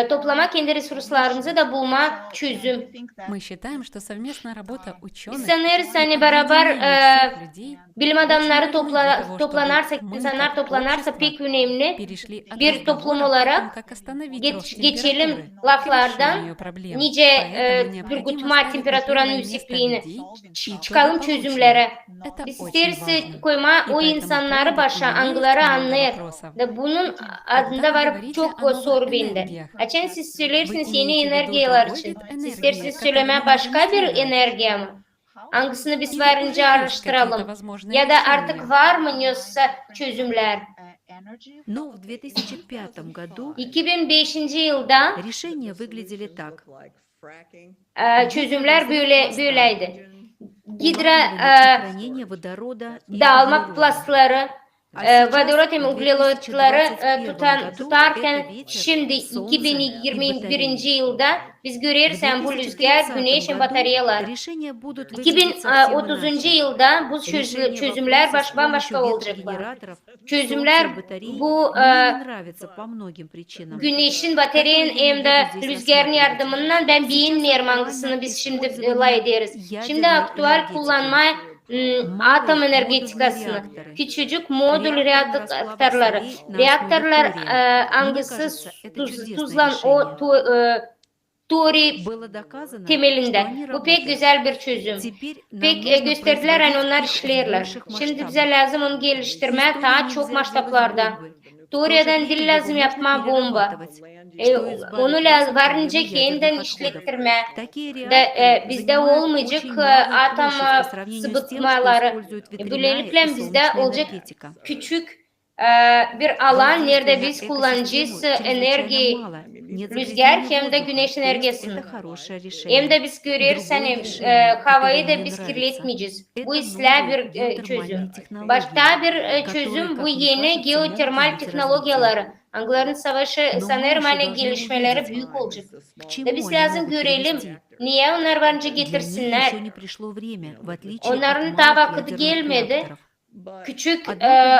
toplama, kendi resurslarımızı da bulma çözüm. Мы считаем, что совместная работа ученых Sanırız и hani beraber объединение всех людей bilim adamları очень важно для того, toplanarsak, чтобы мы insanlar как toplanarsa общество pek önemli. перешли от Bir toplum разговора о olarak том, как остановить рост geçelim температуры к laflardan решению проблем. nice Поэтому необходимо durgutma ставить на temperaturanın первое место yüksekliğini людей и çıkalım благополучие. çözümlere. Это Biz очень isteriz важно. koyma И o поэтому insanları правда, başa, у меня есть angıları много anlayır. вопросов. Ve bunun Когда adında вы var говорите çok о soru новых bende. энергиях, Geçen siz вы söylersiniz yeni имеете в виду enerjiler другой için. вид Siz энергии, isterseniz который söyleme мы можем başka bir исследовать? enerji mi? Hangisini biz Или varınca уже есть какие-то araştıralım. возможные Ya da artık решения? var mı yoksa çözümler? Но в 2005 году 2005 yılda решения выглядели так. çözümler böyleydi. Gidra Хранение водорода и dağılma углерода. plastları, vodorod hem uglerodları tutarken şimdi 2021 yılda biz görüyoruz hem bu rüzgar, güneş hem bataryalar. 2030 yılda bu çözümler bambaşka olacaklar. Çözümler bu güneşin, bataryanın hem de rüzgarın yardımından ben beğenmiyorum hangisini biz şimdi ederiz. Şimdi aktüel kullanma atom energetikasını, küçücük modül reaktörleri, reaktörler hangisi tuzlan o teori temelinde. Bu pek güzel bir çözüm. Pek gösterdiler hani onlar işlerler. Şimdi bize lazım onu geliştirme daha çok masraflarda. Teoriden dil lazım yapma bomba. Onu varınca yeniden işlettirme. Bizde olmayacak atom sıvıtmaları. Böylelikle bizde olacak küçük bir alan nerede biz kullanacağız enerji, rüzgar hem de güneş enerjisini. Hem de biz görüyoruz hani havayı da biz kirletmeyeceğiz. Bu ise bir çözüm. Başka bir çözüm bu yeni geotermal teknolojileri. Angların savaşı sanırım hani gelişmeleri büyük olacak. Ve biz lazım görelim. Niye onlar bence getirsinler? Onların daha vakti gelmedi. Küçük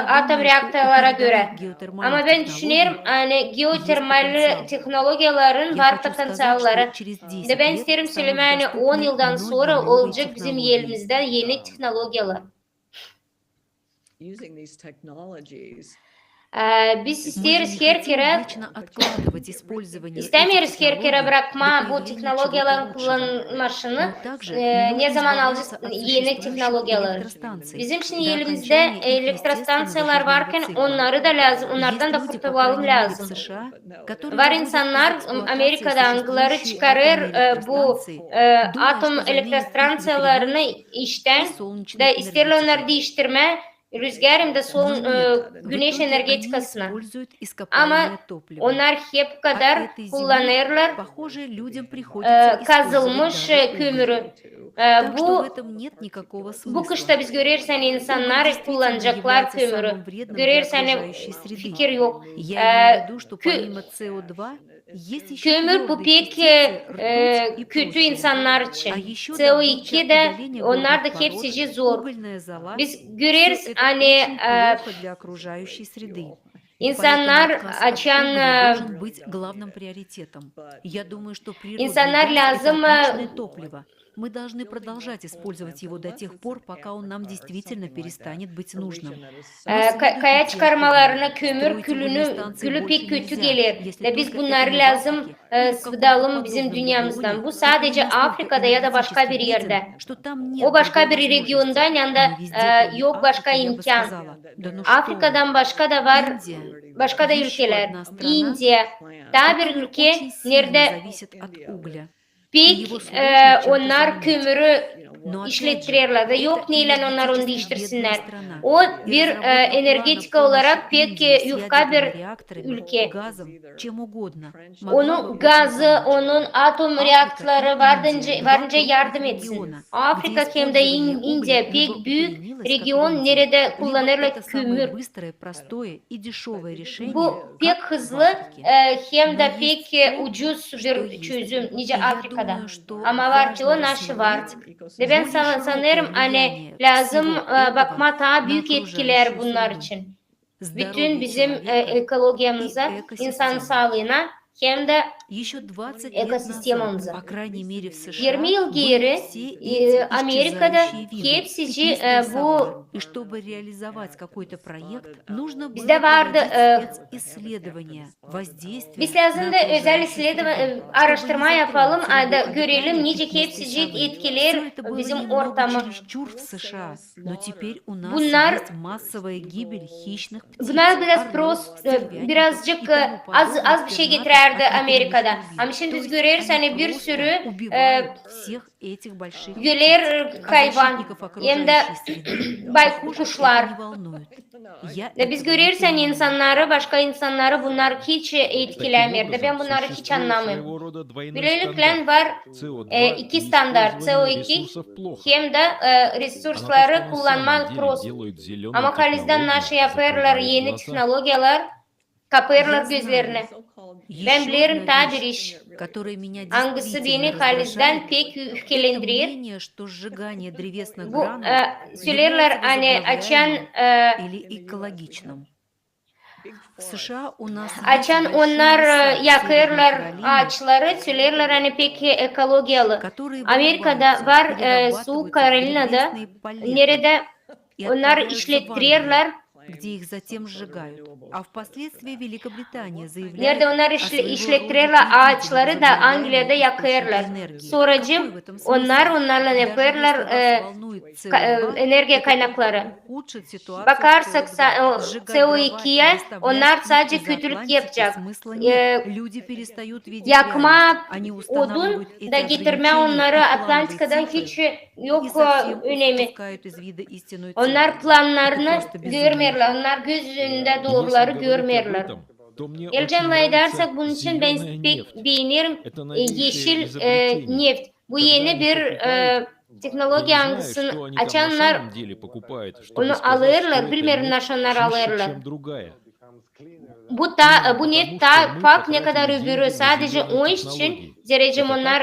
atom reaktörlere göre. Ama ben düşünüyorum hani geotermal teknolojilerin var potansiyelleri. Ve ben isterim söyleme hani 10 yıldan sonra olacak bizim elimizde yeni teknolojiler. Biz isteriz her kere istemiyoruz her kere bırakma bu teknolojilerin kullanılmasını. Ne zaman alacağız yeni teknolojiler. Bizim için elimizde elektrostansiyalar varken onları da lazım, onlardan da kurtulalım lazım. Var insanlar Amerika'da angıları çıkarır bu atom elektrostansiyalarını işten de isterler onları değiştirme. Rüzgar hem de güneş energetikasına. Ama onlar hep kadar kullanırlar kazılmış kömürü. Bu kışta biz görürsen insanlar kullanacaklar kömürü. Görürsen fikir yok. Kömür bu pek kötü insanlar için. CO2 de onlar da hepsi zor. Biz görürüz hani insanlar açan insanlar lazım Мы должны продолжать использовать его до тех пор, пока он нам действительно перестанет быть нужным. Kaya çıkarmalarına kömür külü pek kötü gelir. Ve biz bunları lazım sıvıdalım bizim dünyamızdan. Bu sadece Afrika'da ya da başka bir yerde. O başka bir regiondan ya da yok başka imkan. Afrika'dan başka da var. başka da Еще ülkeler, одна страна, India, daha bir которая ülke очень сильно nerede зависит от угля. pek Его sложно чем-то onlar заменить. kömürü Но опять же, işlettirirler de это yok neyle onlar onu энергетически değiştirsinler. бедная страна. O И bir разработка plana energetik помощи olarak pek Индии с yufka bir ядерными реакторами, ülke. газом, чем угодно, могла бы Onun очень gazı, помочь. onun atom Африка и reaktörleri Индия – varınca два yardım крупных etsin. региона, где Afrika hem de использование угля India либо pek büyük укоренилось, как в region Индии, nerede либо kullanırlar это самое kömür. быстрое, простое и дешевое решение, Bu как pek в hızlı Африке. hem Но de есть pek то, ucuz что bir есть. çözüm И nice я Afrika'da. думаю, что Ama var ki важно o naşı var. рассмотреть Ve ben более şирокое sanırım hani влияние lazım всего этого bakma daha на büyük окружающую etkiler bunlar среду. için. Здоровье Bütün bizim человека и ekologiyamıza, insan экосистемы. sağlığına hem de Еще 20 лет назад, ekosistemimize. по крайней мере в США, 20 yıl были geri все эти Amerika'da исчезающие виды, hepsici пятнистые bu саваны. И чтобы реализовать какой-то проект, нужно было bizde vardı проводить специсследования воздействия biz на lazım da özel окружающую среду, araştırma чтобы не yapalım, затрагивать da среду görelim обитания nice пятнистой hepsici совы. etkiler Все это было bizim немного ortamı. чересчур в США, но теперь у нас Bunlar есть массовая гибель хищных птиц, Bunlar biraz орлов, стервятников birazcık и тому az подобных bir şey пернатых getirerdi от Amerika'da. непрерывных Ama турбин. şimdi То biz есть görüyoruz они hani bir просто sürü убивают всех этих больших птиц. güler А hayvan защитников hem de окружающей среды, baykuş похоже, kuşlar. это не волнует. Я Biz этого не görüyoruz hani понимаю. insanları, başka insanları bunlar hiç Таким etkilemiyor. образом, Ben bunları hiç существует anlamıyorum. своего рода двойной Böylelikle стандарт. var CO2 iki и standart, использование CO2 ресурсов плохо. hem de А на то, что resursları на kullanmak самом деле prost. делают зеленые Ama kalizden технологии, naşı yaparlar закрывают yeni глаза. teknolojiler, kapırlar Я gözlerini. знаю Ben еще bilirim одна tabir вещь, iş. которая меня Hangisi beni действительно halizden раздражает, pek это öfkelendiriyor. мнение, что sжигание древесных Bu гранул söylerler является hani açan возобновляемым или экологичным. В США у нас есть açan большие onlar леса в Северной yakırlar Каролине, ağaçları söylerler hani pek ekologiyalı. которые Amerika'da вырубаются, var перерабатываются Soğuk в Carolina'da древесные палеты nerede и onlar отправляются в Англию, işlettirirler. где их затем сжигают. А впоследствии Великобритания заявляет Nerede onlar о своего рода işlettirirler ağaçları da Anglia'da возобновляемом yakırlar. источнике энергии. Sonracığım Какой в этом onlar смысл? onlarla Даже yaparlar если вас волнует enerji CO2, это kaynakları. только ухудшит ситуацию Bakarsak с CO2. Сжигать дрова и CO2'ye доставлять onlar их sadece из kötülük Атлантики yapacak. смысла нет. Люди перестают видеть реальность. Yakma Они odun устанавливают эти da getirme ограничения onları и плановые Atlantika'da цифры hiç и yok совсем önemi. упускают из вида истинную цель. Onlar Это planlarını просто безумие. görmüyorlar. Onlar göz önünde И doğruları если говорить об görmüyorlar. этом, то мне очень Elcan'la нравится edersek bunun için ben зеленая pek нефть. beğenirim Это новейшее yeşil изобретение. neft. Bu Когда yeni они bir покупают, я teknoloji не знаю, hangisini что они там на açanlar самом деле покупают, чтобы onu сказать, что alırlar. эта Bilmiyorum нефть nasıl onlar чище, alırlar. чем другая. Bu neft Потому ta что мы pak ne потратили kadar деньги öbürü на sadece зеленые o iş технологии. için Zerecim Это onlar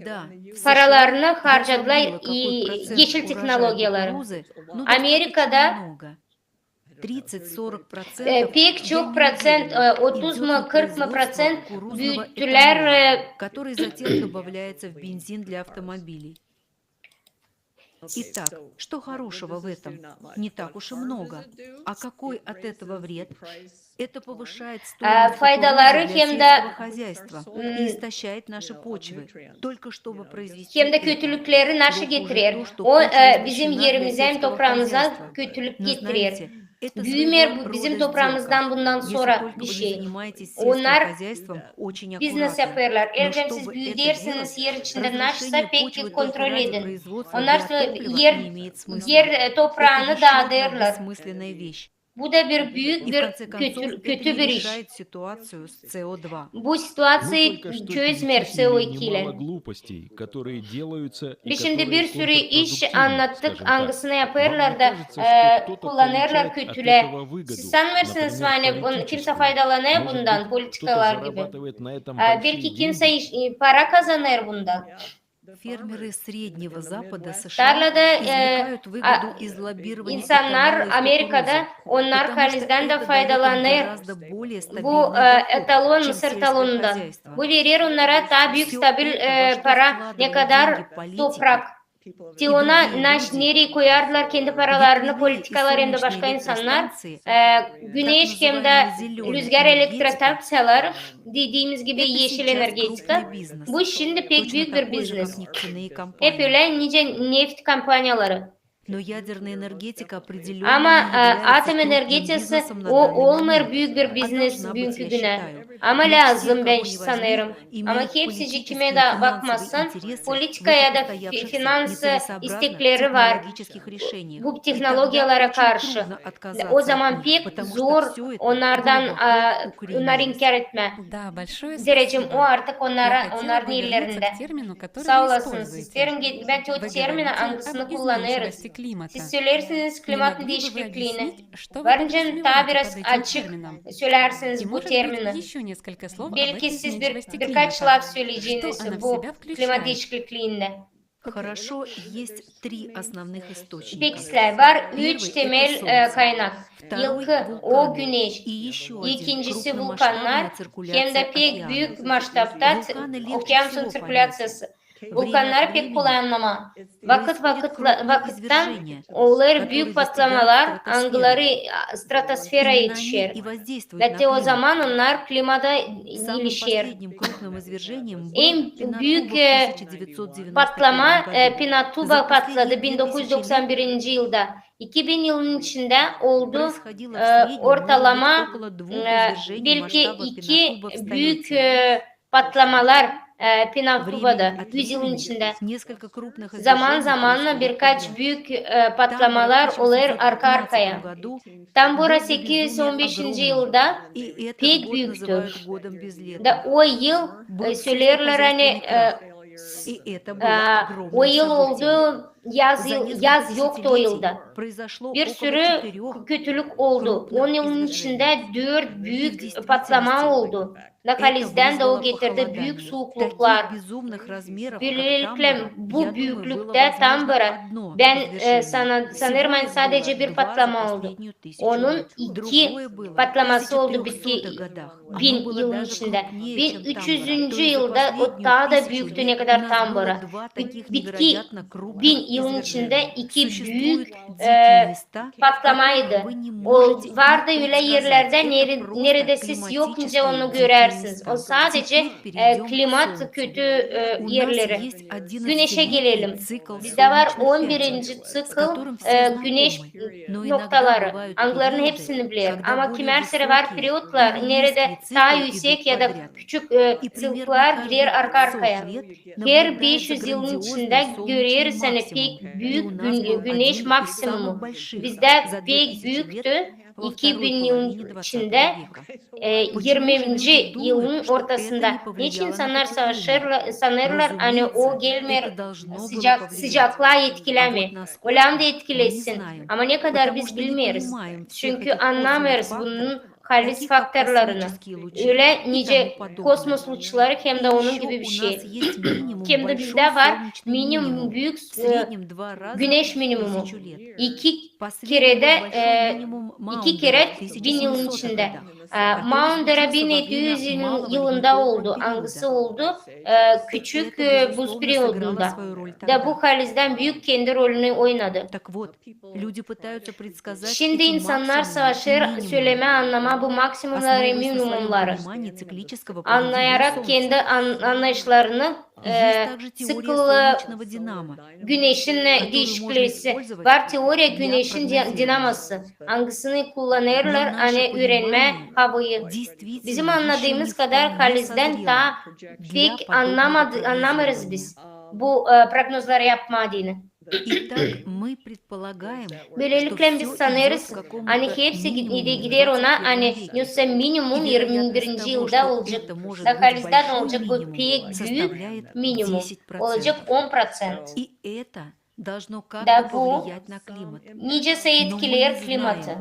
Да, в США paralarını я harcadılar забыла, какой процент yeşil урожая teknolojileri. кукурузы, но достаточно Amerika'da много. 30-40% pek çok prosent, 30 идет mu на 40 mu производство prosent кукурузного büyüttüler. этанола, который затем добавляется в бензин для автомобилей. Итак, что хорошего в этом? Не так уж и много. А какой от этого вред? Это повышает стоимость Faydaları кукурузы для hem de сельского хозяйства и истощает наши почвы, только чтобы произвести hem de это. kötülükleri nasıl Плохо уже getirir? то, что O почва bizim истощена для yerimize hem сельского toprağımıza хозяйства. kötülük Но getirir. знаете, это Büyümer своего bu bizim рода toprağımızdan сделка. bundan Если sonra только bir вы не şey. занимаетесь Onlar сельским хозяйством очень business аккуратно. yaparlar. Но Elcem siz чтобы это büyüdersiniz делать, yer içinde разрушение nasılsa почвы pek только kontrol ради edin. производства Onlar биотоплива yer не имеет смысла. yer toprağını Это еще одна dağıtırlar. бессмысленная вещь. Bu da bir büyük И в bir конце концов, это kötü не bir iş. решает ситуацию с СО2. Bu Мы situasıyı только что çözmer перечислили CO2 немало ile. глупостей, которые делаются и Biz şimdi bir которые sürü iş контрпродуктивны, anlattık, скажем так. hangisini Вам yaparlar не da кажется, что кто-то kullanırlar получает от kötüle. этого выгоду, Siz sanmıyorsunuz например, hani kimse политическую? faydalanıyor Может bundan, быть, кто-то politikalar gibi. зарабатывает на этом большие Belki kimse деньги? para kazanır bundan. Фермеры Среднего Запада США Tarlada извлекают выгоду из лоббирования insanlar этанола из Amerika'da кукурузы, onlar потому что kalizden de это дает им faydalanır. гораздо более Bu стабильный доход, etalon, чем mısır сельское talonundan. хозяйство. Bu verir onlara daha büyük Всё stabil это, во что para, вкладывали ne kadar деньги политики toprak. Ki и ona другие люди, nereye koyardılar kendi paralarını, ветряные и politikalar hem de солнечные başka insanlar. электростанции, Güneş hem de называемая зеленая rüzgar энергетика, elektrostasyonları dediğimiz gibi это yeşil сейчас energetika. крупный бизнес, Bu şimdi pek точно büyük bir такой же, business. как нефтяные Hep компании. öyle nice neft kampanyaları. Но ядерная энергетика определенно Ama не является atom крупным energetisi бизнесом на o данный olmar момент. büyük bir А business должна быть, bugünkü я güne. считаю. Ama Но все, lazım ben кого не возьми, sanıyorum. Ama имеют hepsi политические kime и de финансовые bakmazsan интересы в politika этих ya da устоявшихся finans нецелесообразных istekleri var технологических решениях. bu И тогда teknolojiyalara очень karşı. трудно O отказаться от zaman них, pek потому что zor все это onlardan глубоко onları укоренилось. inkar etme. Да, большое Zerrecim o спасибо. artık Я хотела onların бы вернуться к ellerinde. термину, который Sağ вы olasınız. используете. İsterim ki belki o Вы termini говорите hangisini об kullanırız. изменчивости климата. Siz söylersiniz Не klimatın могли бы вы değişikliğini. объяснить, что вы Varınca daha подразумеваете biraz под этим açık термином? И, söylersiniz bu может быть, termini. еще несколько слов об Belki этой siz изменчивости birkaç климата. laf Что söyleyeceğiniz она в bu себя klimat включает? değişikliğinde. Хорошо, есть три основных источника. Peki var Первый üç – это temel Солнце, kaynak. второй Yılkı, – o вулканы güneş. и еще один İkincisi крупномасштабная vulkanlar hem циркуляция de pek океанов. büyük masштабta Vulkanı lегче okyanusun всего sirkülasyası. Время Vulkanları от pek kolay времени anlama. происходит крупные Vakıttan извержения, olur которые büyük достигают patlamalar, стратосферы. angıları stratosfera Именно yetişir. они и воздействуют Ve на de o климат. zaman onlar klimada Самым ilişir. последним крупным извержением был En Пинатуба büyük в 1991 patlama году. Pinatuba За patladı последние 2000 лет 1991 yılda. 2000 yılın içinde oldu. происходило в среднем, может быть, Ortalama около двух извержений belki масштаба iki Пинатуба в büyük столетие. patlamalar Время Pinatuba'da от 100 yılın времени içinde. несколько крупных Zaman извержений zamanla происходит birkaç подряд. büyük Тамбора в patlamalar olur arka 1815 arkaya. году Tambora был до безумия 815. огромным, yılda и этот pek год büyüktü. называют годом без лета. Da o yıl Был söylerler hani сельскохозяйственный крах, и это o было огромным yıl событием. oldu yaz За nесколько yaz yoktu o десятилетий yılda. произошло Bir около sürü 4 kötülük oldu. 10 крупных yılın извержений. içinde 4 И в büyük patlama действительности oldu. это Nakalizden de o вызвало getirdi büyük похолодание. soğukluklar. Таких безумных размеров, как Böylelikle Тамбора, я bu думаю, было büyüklükte возможно Tambora одно ben извержение. sanırım Всего их sadece было bir два за patlama oldu. последнюю тысячу Onun лет. iki Другое было в patlaması oldu 1300-х годах. Оно 1000 было yılın даже içinde. крупнее, чем Тамбора. 1300. То есть за yılda o последнюю daha da тысячу büyüktü ne лет у kadar нас было Tambora. два таких Bitki невероятно крупных 1000 yılın içinde извержения. iki Существуют büyük дикие места, в которых patlamaydı. вы не O можете их vardı öyle предсказать. yerlerde Это просто nerede sis yokça onu климатические дикие görersiniz. O места. sadece Теперь перейдем к klimat Солнцу. kötü У нас yerleri. есть 11 Güneşe gelelim. цикл Bizde var солнечных 11. пятен, с Sıkıl которым все güneş знакомы. Но иногда noktaları. бывают Angların периоды, hepsini bilir. когда Ama более kimersere var высокие periyotlar. или Nerede низкие daha циклы yüksek идут ya da подряд. küçük И примерно sıklıklar gider каждые arka 500 arkaya. лет Her наблюдается 500 yılın грандиозный içinde солнечный görüyoruz hani максимум. pek И у büyük нас был güneş один из maksimumu. самых больших Bizde за pek 2000 büyüktü. лет во второй 2000 половине yılın 20 içinde века. Почему же 20. люди yılın думают, что это ortasında. не Niçin повлияло на insanlar потепление? sanırlar hani o Разумеется, gelmer это должно было повлиять. sıcaklığa А вот etkilemi. насколько, Olan da мы не etkilesin. знаем. Ama ne kadar Потому biz что не bilmiyoruz. понимаем всех Çünkü этих косвенных anlamıyoruz факторов, bunun kalbis таких как faktörlerini. космические лучи Öyle и тому nice подобное. kosmos uçları hem И de onun еще gibi bir у şey. нас есть минимум Hem de большой bizde var солнечный minimum минимум. büyük В среднем 2 раза güneş в minimumu. 1000 лет. İki Последний kerede был большой минимум iki Маундера kere в 1000 yılın 1700-х içinde. годах, который Maunder случился во 1200 время малого yılında ледникового oldu. Hangisi периода. oldu? И Küçük это, buz безусловно, сыграло periyodunda. свою роль Da bu тогда. halizden büyük kendi rolünü oynadı. Так вот, люди pытаются предсказать Şimdi эти insanlar максимумы и savaşır söyleme минимумы, anlama bu maksimumları основываясь на своем minimumları. понимании циклического поведения Anlayarak kendi Солнца. anlayışlarını И есть также теория sıkılı солнечного динамо, güneşin которую можно değişikliği использовать var teoriya для güneşin прогнозирования. dinaması. Hangisini Но kullanırlar наше hani öğrenme понимание kabıyı. действительно Bizim еще не anladığımız kadar вполне kalizden созрело daha для pek подобного anlamarız прогнозирования. biz bu prognozları yapmadığını. Итак, мы предполагаем, что Böylelikle все biz идет sanırız к hani какому-то hepsi минимуму в gider ona 21 hani веке. yoksa И minimum вероятность 21. того, yılda что olacak. это может Da быть kalizden большой olacak bu минимум, pek büyük составляет minimum. 10%. Olacak 10%. И это должно Да как-то bu повлиять на климат. nicesi Но мы не etkiler klimatı. знаем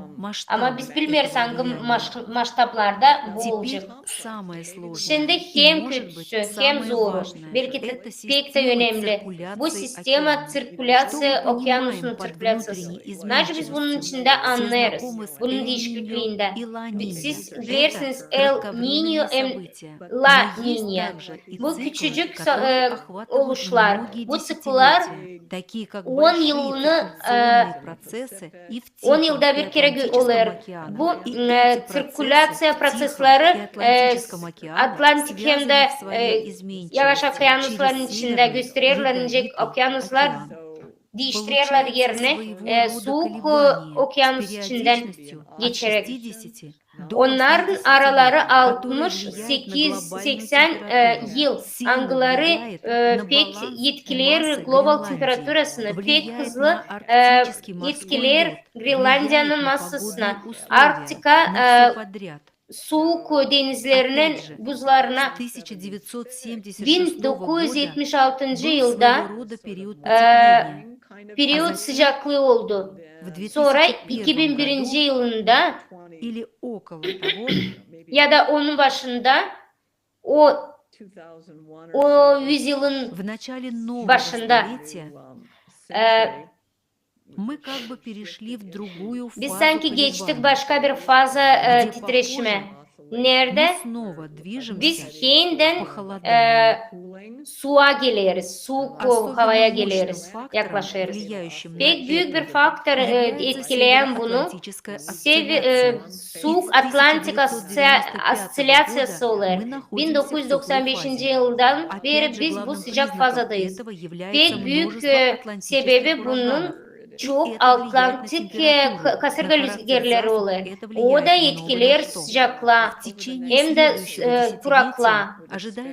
Ama масштаба biz bilmiyoruz этого hangi влияния. maçtaplarda bu Теперь olacak. самое сложное Şimdi и, hem может kötüsü быть, hem самое zoru. важное – Belki de это pek de система önemli. Bu циркуляции sistema океана. Что мы sirkülasyon, понимаем okyanusun под sirkülasyası. внутренней Sadece biz bunun изменчивостью? içinde Все anlarız. знакомы с Bunun Эль-Ниньо değişikliğinde. и Ла-Нинья. Siz Это bilirsiniz El кратковременные Niño, события. La Но есть Niña. также и Bu циклы, küçücük которые охватывают oluşlar. многие Bu sıkılar десятилетия, такие как 10 большие yılını циркуляционные процессы и в 10 Тихом yılda и bir kere Атлантическом olur. океанах. Bu И эти sirkülasyon процессы в Тихом и prosesleri Атлантическом океанах Atlantik hem de связаны в своей yavaş изменчивости okyanusların через içinde Северный gösterilebilecek Ледовитый okyanuslar океан. değiştirirler yerine soğuk okyanus içinden geçerek. Onların araları 60-80 yıl. Angıları pek yetkiler global temperaturasını, pek hızlı etkiler Grenlandiya'nın masasına, Arktika soğuk denizlerinin buzlarına. 1976 yılda periyot sıcaklığı oldu. Sonra 2001 yılında ya da onun başında o yüzyılın başında biz sanki geçtik başka bir faza titreşime. Nerede? Biz yeniden suya geliriz, soğuk havaya geliriz, yaklaşırız. Pek büyük bir faktör etkileyen bunu soğuk Atlantik Asosilasyası olur. 1995 yıldan beri biz bu sıcak fazadayız. Pek büyük sebebi bunun çok Atlantik kasırga rüzgarları olur. O da etkiler sıcaklığa hem de kuraklığa.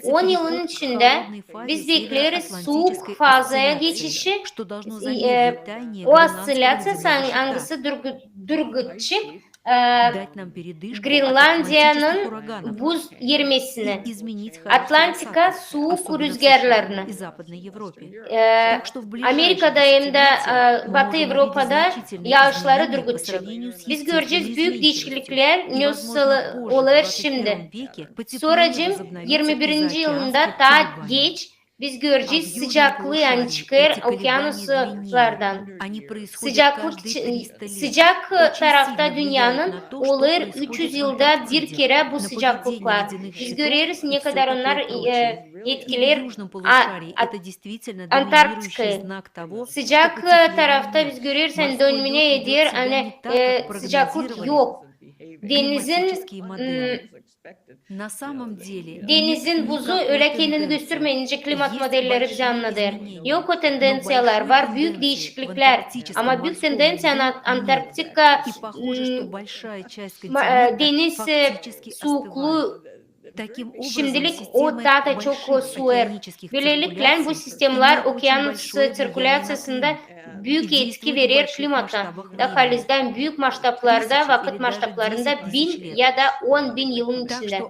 10 yılın içinde biz bekleriz soğuk fazaya geçişi. O asosilasya hangisi durguçı Grenlandiya'nın buz erimesini, Atlantika soğuk rüzgarlarını, Amerika'da hem de Batı Avrupa'da yağışları durgutacak. Biz göreceğiz büyük değişiklikler nasıl olur şimdi. Sonracığım 21. yılında daha geç biz göreceğiz sıcaklığı yani çıkar okyanuslardan. Sıcak tarafta dünyanın olur 300 yılda bir kere bu sıcaklıklar. Biz görüyoruz ne kadar onlar etkiler Antarktika'yı. Sıcak tarafta biz görüyoruz hani domine eder hani sıcaklık yok. Denizin buzu öyle kendini göstermeyince klimat modelleri bize anlatır. Yok o tendensiyalar var, büyük değişiklikler. Ama büyük tendensiya Antarktika deniz soğukluğu şimdilik o daha çok soğur. Böylelikle bu sistemler okyanus sirkülasyasında büyük etki verir klimata. Daha büyük maçtaplarda, vakit maçtaplarında 1000 ya da 10.000 yılın içinde.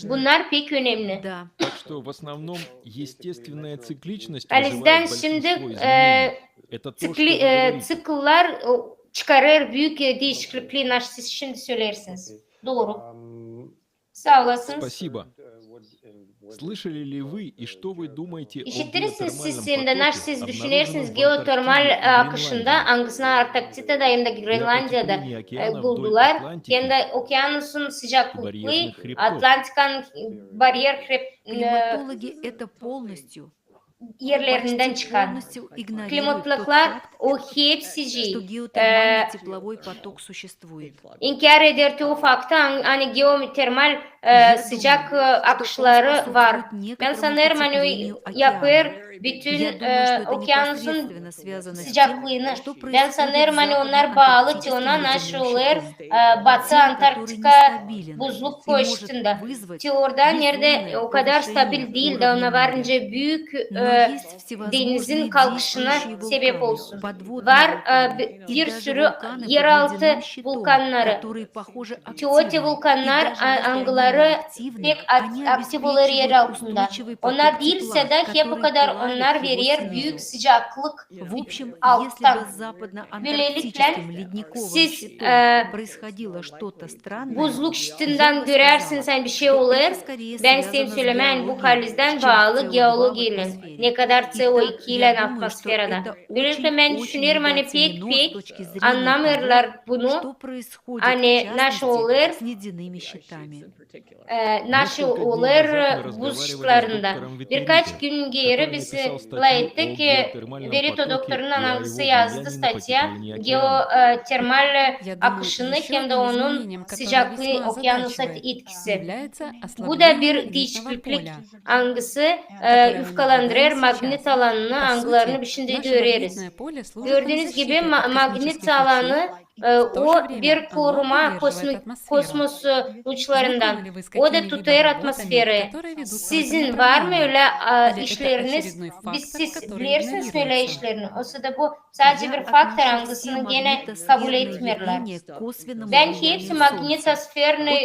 Bunlar pek önemli. Так что в основном естественная цикличность Halizden вызывает şimdi большинство изменений. Это то, что вы говорите. sıkılar çıkarır büyük değişiklikliği nasıl şimdi söylersiniz. Doğru. Sağ olasınız. Спасибо. Слышали ли вы и что вы думаете о İşitirsiniz siz геотермальном şimdi nasıl потоке, siz обнаруженном düşünürsünüz в geotermal Антарктиде и akışında Гренландии? hangisini Antarktika'da hem de Для Grenlandiya'da потепления океана вдоль buldular. Атлантики Hem de okyanusun sıcaklığı барьерных хребтов. Atlantika'nın bariyer Климатологи это полностью yerlerinden çıkar. полностью игнорируют тот Klimatlıklar факт, o hepsi что геотермальный тепловой поток существует. inkar eder ki o faktı hani geotermal sıcak akışları var. Ben sanırım hani yapar bütün okyanusun sıcaklığını. Ben sanırım hani onlar bağlı ki ona nasıl olur Batı Antarktika buzluk koştuğunda. Ki orada nerede o kadar stabil değil de ona varınca büyük denizin kalkışına sebep olsun. Var bir sürü yeraltı vulkanları. Teoti vulkanlar angıları pek aktif olur yer altında. Onlar değilse de hep o kadar onlar verir büyük sıcaklık alttan. Böylelikle siz buzluk şitinden görersiniz hani bir şey olur. Ben size söylemeyin bu kalizden bağlı geologiyle. Ne kadar CO2 ile atmosferada. Böylelikle ben düşünüyorum hani pek anlamırlar bunu. Hani nasıl olur? Naşı Nесколько дней olur назад мы buz разговаривали с ışıklarında. доктором Birkaç Ветерито, gün geri который biz написал статью layıktık о ki геотермальном Verito потоке doktorunun и о analizi его yazdı влиянии на statya потепление океанов. geotermal Я думаю, akışını еще hem de одним onun изменением, которое sıcaklığı весьма okyanusa озадачивает, etkisi. является Bu da ослабление bir магнитного değişiklik поля, angısı которое мы üfkalandırır наблюдаем magnet сейчас. alanını По angılarını сути, bir şimdi наше görürüz. магнитное поле служит нам Gördüğünüz gibi защитой от magnet космических лучей. alanı В то o же время bir оно koruma удерживает атмосферу. kosmos uçlarından. Знакомы ли вы с O da какими-либо tutar работами, atmosferi. которые ведутся в этом Sizin var mı направлении? öyle Или это işleriniz? очередной Biz фактор, siz который bilirsiniz mi öyle игнорируется? işlerini? O sırada bu sadece bir faktör Я angısını отношу все gene kabul магнитосферные etmirler. явления к косвенному Ben hepsi влиянию Солнца. magnetosferini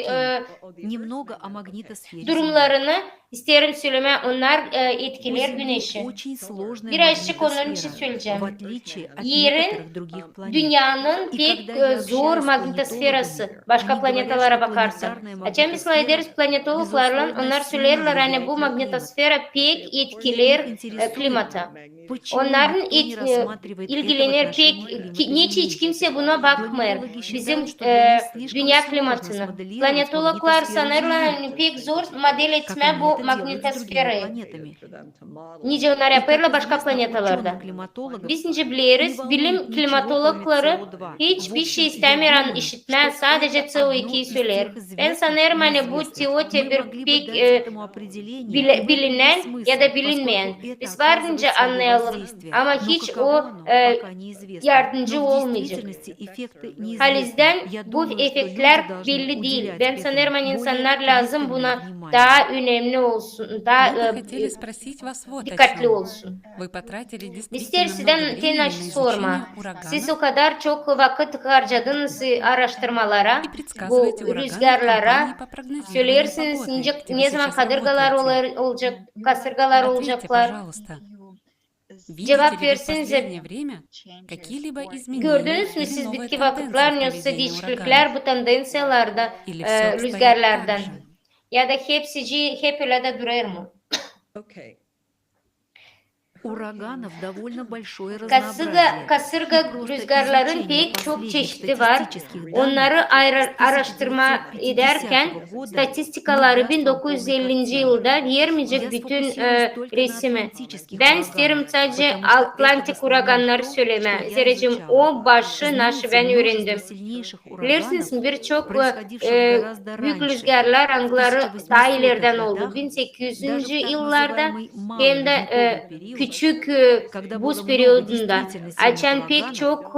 Окей, немного о магнитосфере Земли. durumlarını isterim söyleme. Onlar etkiler У Земли güneşi. очень сложная Birazcık onun için магнитосфера, в söyleyeceğim. отличие от Yerin некоторых других планет. Dünyanın И pek когда я zor общаюсь с magnetosferası планетологами, başka они говорят, planetalara что bakarsan. планетарная Açamız магнитосфера, ederiz planetologlarla безусловно, onlar сильно söylerler hani влияет bu на климат. magnetosfera pek И их etkiler интересует, klimata. почему Onların никто не рассматривает это в ilgilenir pek отношении niçin hiç климата kimse buna bakmıyor. Планетологи Bizim считают, что для них слишком dünya сложно klimatını. смоделировать Planetologlar магнитосферу sanırlar Земли, hani pek zor model как etme они bu это делают с другими magnetosferayı. планетами. Nice onlar И, yaparlar как başka известно, planetalarda. ученых-климатологов Biz nice не biliriz, волнует bilim ничего, кроме klimatologları CO2. В hiçbir şey общем, я istemiyor думаю, işitmez, что sadece это одно CO2'yi из söyler. тех Ben известных sanırım и hani bu неизвестных. CO2 Мы bir могли бы pek дать этому определение, и в этом bilinen есть ya da смысл, bilinmeyen. поскольку это Biz varınca оказывает свое anlayalım воздействие. ama Но hiç каково o оно, пока неизвестно. yardımcı Но в olmayacak. действительности эффекты неизвестны. Halizden Я bu думаю, что люди efektler должны belli değil. уделять Ben этому sanırım hani более insanlar lazım пристальное buna внимание. daha önemli olsun, daha Мы бы хотели спросить вас вот о dikkatli чем. olsun. Вы потратили Biz действительно много sizden времени на tenaş изучение sorma. Siz o ураганов kadar çok vakit harcadınız araştırmalara, и bu предсказываете ураганы в rüzgarlara. кампании по прогнозированию Söylersiniz погоды, где вы ne zaman сейчас kadırgalar работаете. olacak, kasırgalar Ответьте, olacaklar. пожалуйста, видите Cevap ли вы в versenize. последнее время какие-либо изменения Gördünüz mü или siz новые bitki тенденции vakıtlar в yoksa поведении değişiklikler ураганов? bu tendensiyalarda Или все обстоит так rüzgarlardan? же? Ya da hep öyle de durar mı? Ураганов довольно большое разнообразие. Kasırga И просто rüzgarların изучение pek çok последних çeşidi var. статистических Onları данных araştırma ederken 1950 года statistikaları не даст вам полной 1950. картины. yılda Я vermeyecek bütün сфокусируюсь только на resmi. атлантических Ben ураганах, isterim sadece потому что это в Atlantik основном uraganları то, söyleme. что я Zerrecim изучала. o başı naşı Знаете, ben множество öğrendim. сильнейших ураганов, Bilirsiniz birçok происходивших гораздо büyük раньше, rüzgarlar в angları daha 1800-х ileriden oldu. годах, 1800. даже в так yıllarda называемый hem de малоледниковый период, küçük когда было buz много periyodunda действительно сильных açan pek ураганов, çok